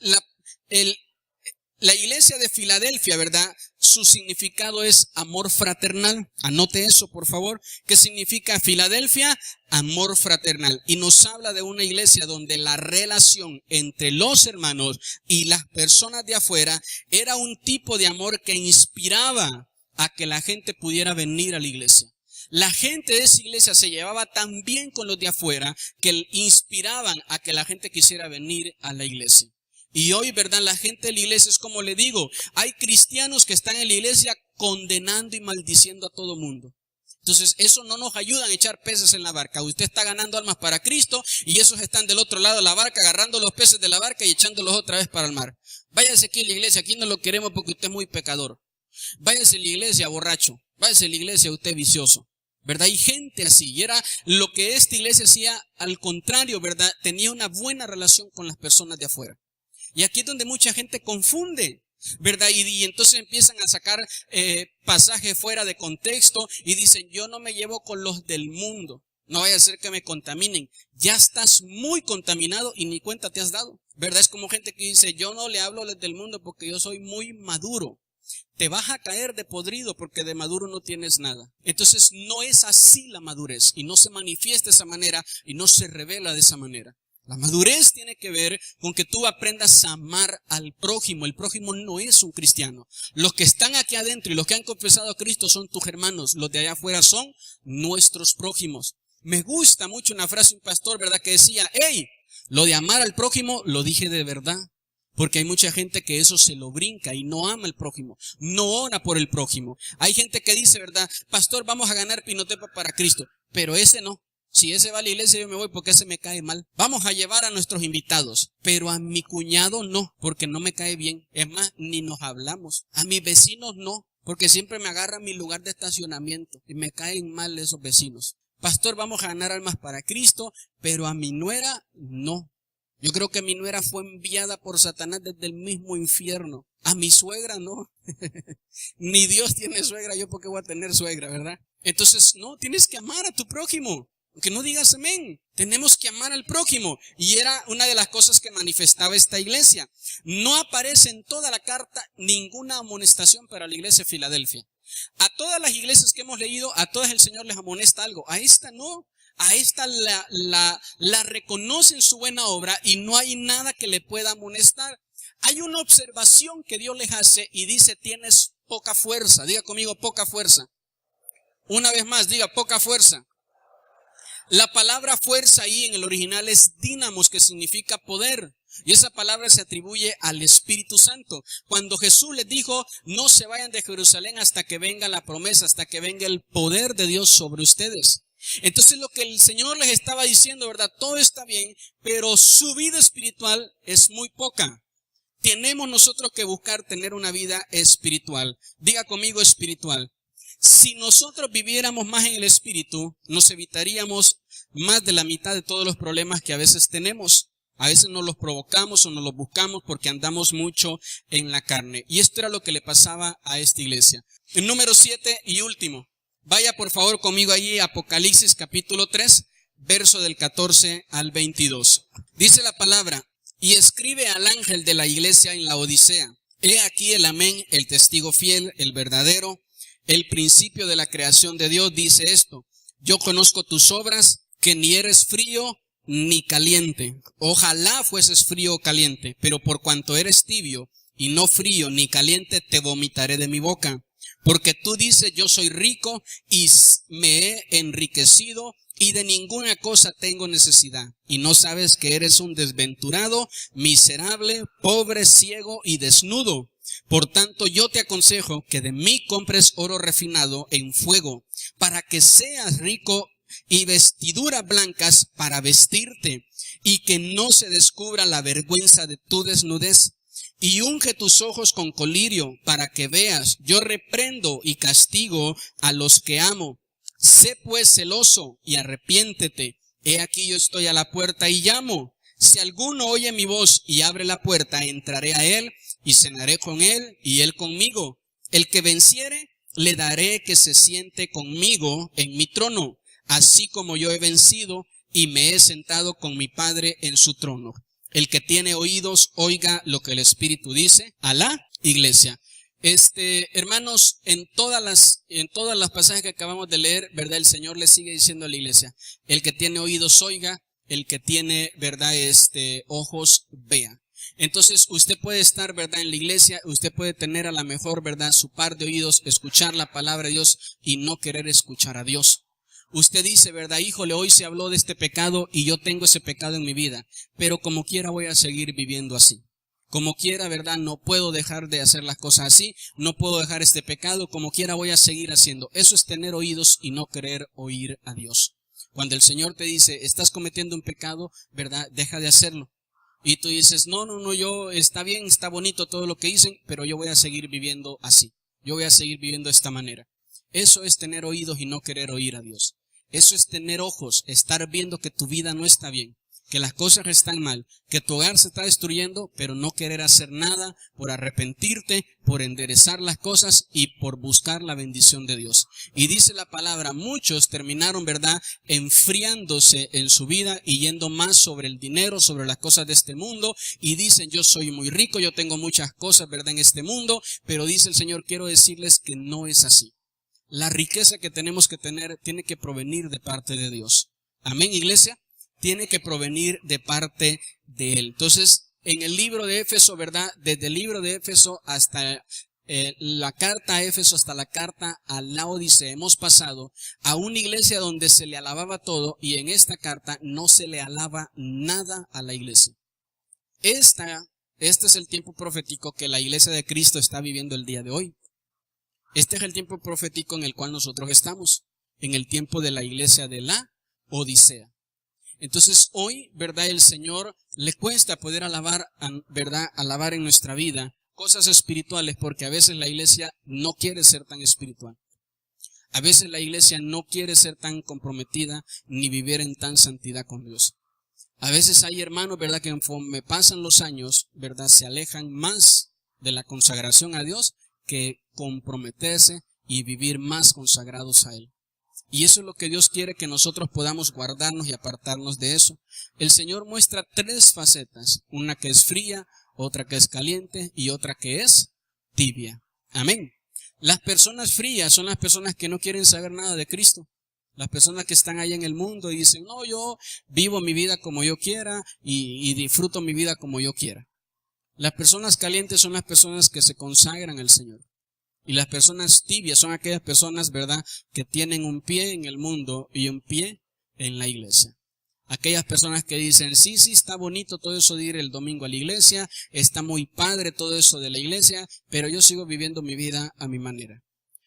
la iglesia de Filadelfia, ¿verdad? Su significado es amor fraternal. Anote eso, por favor. ¿Qué significa Filadelfia? Amor fraternal. Y nos habla de una iglesia donde la relación entre los hermanos y las personas de afuera era un tipo de amor que inspiraba a que la gente pudiera venir a la iglesia. La gente de esa iglesia se llevaba tan bien con los de afuera que inspiraban a que la gente quisiera venir a la iglesia. Y hoy, ¿verdad? La gente de la iglesia es como le digo, hay cristianos que están en la iglesia condenando y maldiciendo a todo mundo. Entonces, eso no nos ayuda a echar peces en la barca. Usted está ganando almas para Cristo y esos están del otro lado de la barca, agarrando los peces de la barca y echándolos otra vez para el mar. Váyase aquí a la iglesia, aquí no lo queremos porque usted es muy pecador. Váyase a la iglesia borracho, váyase a la iglesia usted vicioso. ¿Verdad? Hay gente así, y era lo que esta iglesia hacía al contrario, ¿verdad? Tenía una buena relación con las personas de afuera. Y aquí es donde mucha gente confunde, ¿verdad? Y entonces empiezan a sacar pasajes fuera de contexto y dicen, yo no me llevo con los del mundo, no vaya a ser que me contaminen. Ya estás muy contaminado y ni cuenta te has dado, ¿verdad? Es como gente que dice, yo no le hablo a los del mundo porque yo soy muy maduro. Te vas a caer de podrido porque de maduro no tienes nada. Entonces no es así la madurez y no se manifiesta de esa manera y no se revela de esa manera. La madurez tiene que ver con que tú aprendas a amar al prójimo. El prójimo no es un cristiano. Los que están aquí adentro y los que han confesado a Cristo son tus hermanos. Los de allá afuera son nuestros prójimos. Me gusta mucho una frase de un pastor, ¿verdad? Que decía, hey, lo de amar al prójimo lo dije de verdad. Porque hay mucha gente que eso se lo brinca y no ama al prójimo, no ora por el prójimo. Hay gente que dice, ¿verdad? Pastor, vamos a ganar Pinotepa para Cristo, pero ese no. Si ese va a la iglesia yo me voy porque ese me cae mal. Vamos a llevar a nuestros invitados, pero a mi cuñado no, porque no me cae bien. Es más, ni nos hablamos. A mis vecinos no, porque siempre me agarran mi lugar de estacionamiento y me caen mal esos vecinos. Pastor, vamos a ganar almas para Cristo, pero a mi nuera no. Yo creo que mi nuera fue enviada por Satanás desde el mismo infierno. A mi suegra no. Ni Dios tiene suegra, yo porque voy a tener suegra, ¿verdad? Entonces, no, tienes que amar a tu prójimo. Aunque no digas amén. Tenemos que amar al prójimo. Y era una de las cosas que manifestaba esta iglesia. No aparece en toda la carta ninguna amonestación para la iglesia de Filadelfia. A todas las iglesias que hemos leído, a todas el Señor les amonesta algo. A esta no. A esta la reconocen su buena obra y no hay nada que le pueda amonestar. Hay una observación que Dios les hace y dice, tienes poca fuerza. Diga conmigo, poca fuerza. Una vez más, diga, poca fuerza. La palabra fuerza ahí en el original es dínamos, que significa poder. Y esa palabra se atribuye al Espíritu Santo. Cuando Jesús les dijo, no se vayan de Jerusalén hasta que venga la promesa, hasta que venga el poder de Dios sobre ustedes. Entonces lo que el Señor les estaba diciendo, ¿verdad? Todo está bien, pero su vida espiritual es muy poca. Tenemos nosotros que buscar tener una vida espiritual. Diga conmigo espiritual. Si nosotros viviéramos más en el espíritu, nos evitaríamos más de la mitad de todos los problemas que a veces tenemos. A veces nos los provocamos o nos los buscamos porque andamos mucho en la carne. Y esto era lo que le pasaba a esta iglesia. El número 7 y último. Vaya por favor conmigo allí, Apocalipsis capítulo 3, verso del 14 al 22. Dice la palabra, y escribe al ángel de la iglesia en la Odisea. He aquí el amén, el testigo fiel, el verdadero, el principio de la creación de Dios, dice esto. Yo conozco tus obras, que ni eres frío ni caliente. Ojalá fueses frío o caliente, pero por cuanto eres tibio y no frío ni caliente, te vomitaré de mi boca. Porque tú dices, yo soy rico y me he enriquecido y de ninguna cosa tengo necesidad. Y no sabes que eres un desventurado, miserable, pobre, ciego y desnudo. Por tanto, yo te aconsejo que de mí compres oro refinado en fuego, para que seas rico, y vestiduras blancas para vestirte, y que no se descubra la vergüenza de tu desnudez, Y unge tus ojos con colirio para que veas. Yo reprendo y castigo a los que amo. Sé pues celoso y arrepiéntete. He aquí yo estoy a la puerta y llamo. Si alguno oye mi voz y abre la puerta, entraré a él y cenaré con él y él conmigo. El que venciere, le daré que se siente conmigo en mi trono, así como yo he vencido y me he sentado con mi Padre en su trono. El que tiene oídos, oiga lo que el Espíritu dice a la iglesia. Hermanos, en todas las pasajes que acabamos de leer, ¿verdad? El Señor le sigue diciendo a la iglesia, el que tiene oídos, oiga, el que tiene, ¿verdad? Ojos, vea. Entonces, usted puede estar, ¿verdad? En la iglesia, usted puede tener a la mejor, ¿verdad? Su par de oídos, escuchar la palabra de Dios y no querer escuchar a Dios. Usted dice, ¿verdad? Híjole, hoy se habló de este pecado y yo tengo ese pecado en mi vida, pero como quiera voy a seguir viviendo así. Como quiera, ¿verdad? No puedo dejar de hacer las cosas así, no puedo dejar este pecado, como quiera voy a seguir haciendo. Eso es tener oídos y no querer oír a Dios. Cuando el Señor te dice, estás cometiendo un pecado, ¿verdad? Deja de hacerlo. Y tú dices, no, yo, está bien, está bonito todo lo que dicen, pero yo voy a seguir viviendo así. Yo voy a seguir viviendo de esta manera. Eso es tener oídos y no querer oír a Dios. Eso es tener ojos, estar viendo que tu vida no está bien, que las cosas están mal, que tu hogar se está destruyendo, pero no querer hacer nada por arrepentirte, por enderezar las cosas y por buscar la bendición de Dios. Y dice la palabra, muchos terminaron, ¿verdad?, enfriándose en su vida y yendo más sobre el dinero, sobre las cosas de este mundo, y dicen, yo soy muy rico, yo tengo muchas cosas, ¿verdad?, en este mundo, pero dice el Señor, quiero decirles que no es así. La riqueza que tenemos que tener tiene que provenir de parte de Dios. Amén, iglesia. Tiene que provenir de parte de Él. Entonces, en el libro de Éfeso, ¿verdad? Desde el libro de Éfeso hasta la carta a Éfeso, hasta la carta a Laodicea, hemos pasado a una iglesia donde se le alababa todo y en esta carta no se le alaba nada a la iglesia. Este es el tiempo profético que la iglesia de Cristo está viviendo el día de hoy. Este es el tiempo profético en el cual nosotros estamos, en el tiempo de la iglesia de la Odisea. Entonces hoy, ¿verdad? El Señor le cuesta poder alabar, ¿verdad? Alabar en nuestra vida cosas espirituales porque a veces la iglesia no quiere ser tan espiritual. A veces la iglesia no quiere ser tan comprometida ni vivir en tan santidad con Dios. A veces hay hermanos, ¿verdad? Que conforme pasan los años, ¿verdad? Se alejan más de la consagración a Dios que comprometerse y vivir más consagrados a Él. Y eso es lo que Dios quiere, que nosotros podamos guardarnos y apartarnos de eso. El Señor muestra tres facetas, una que es fría, otra que es caliente y otra que es tibia. Amén. Las personas frías son las personas que no quieren saber nada de Cristo. Las personas que están ahí en el mundo y dicen, no, yo vivo mi vida como yo quiera y disfruto mi vida como yo quiera. Las personas calientes son las personas que se consagran al Señor. Y las personas tibias son aquellas personas, ¿verdad?, que tienen un pie en el mundo y un pie en la iglesia. Aquellas personas que dicen, sí, está bonito todo eso de ir el domingo a la iglesia, está muy padre todo eso de la iglesia, pero yo sigo viviendo mi vida a mi manera.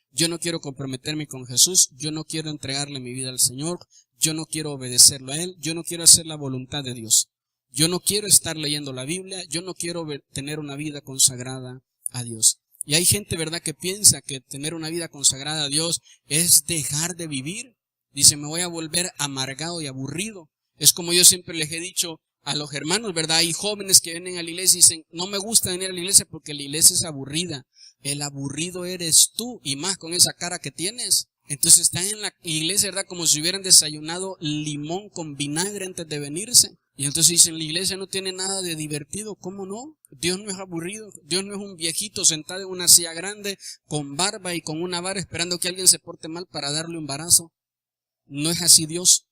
Yo no quiero comprometerme con Jesús, yo no quiero entregarle mi vida al Señor, yo no quiero obedecerlo a Él, yo no quiero hacer la voluntad de Dios. Yo no quiero estar leyendo la Biblia, yo no quiero tener una vida consagrada a Dios. Y hay gente, ¿verdad?, que piensa que tener una vida consagrada a Dios es dejar de vivir. Dice, me voy a volver amargado y aburrido. Es como yo siempre les he dicho a los hermanos, ¿verdad? Hay jóvenes que vienen a la iglesia y dicen, no me gusta venir a la iglesia porque la iglesia es aburrida. El aburrido eres tú, y más con esa cara que tienes. Entonces están en la iglesia, ¿verdad?, como si hubieran desayunado limón con vinagre antes de venirse. Y entonces dicen, la iglesia no tiene nada de divertido. ¿Cómo no? Dios no es aburrido. Dios no es un viejito sentado en una silla grande con barba y con una vara esperando que alguien se porte mal para darle un embarazo. No es así Dios.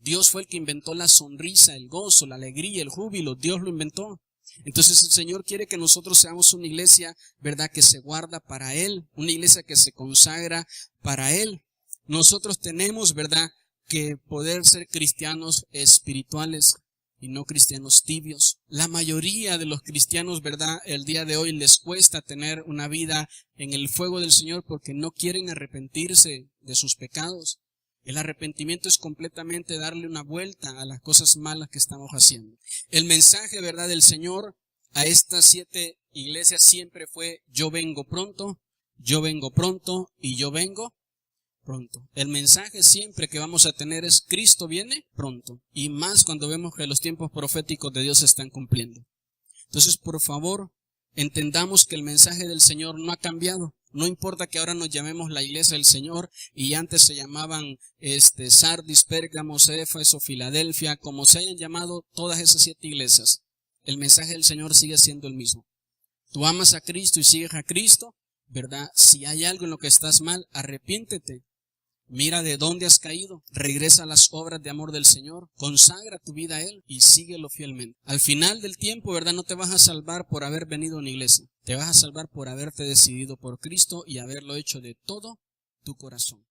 Dios fue el que inventó la sonrisa, el gozo, la alegría, el júbilo. Dios lo inventó. Entonces el Señor quiere que nosotros seamos una iglesia, ¿verdad?, que se guarda para Él. Una iglesia que se consagra para Él. Nosotros tenemos, ¿verdad?, que poder ser cristianos espirituales y no cristianos tibios. La mayoría de los cristianos, ¿verdad?, el día de hoy les cuesta tener una vida en el fuego del Señor porque no quieren arrepentirse de sus pecados. El arrepentimiento es completamente darle una vuelta a las cosas malas que estamos haciendo. El mensaje, ¿verdad?, del Señor a estas 7 iglesia siempre fue yo vengo pronto y yo vengo pronto. El mensaje siempre que vamos a tener es Cristo viene pronto. Y más cuando vemos que los tiempos proféticos de Dios se están cumpliendo. Entonces, por favor, entendamos que el mensaje del Señor no ha cambiado. No importa que ahora nos llamemos la iglesia del Señor y antes se llamaban Sardis, Pérgamo, Éfeso, Filadelfia, como se hayan llamado todas esas 7 iglesias. El mensaje del Señor sigue siendo el mismo. Tú amas a Cristo y sigues a Cristo, ¿verdad? Si hay algo en lo que estás mal, arrepiéntete. Mira de dónde has caído, regresa a las obras de amor del Señor, consagra tu vida a Él y síguelo fielmente. Al final del tiempo, ¿verdad? No te vas a salvar por haber venido a una iglesia, te vas a salvar por haberte decidido por Cristo y haberlo hecho de todo tu corazón.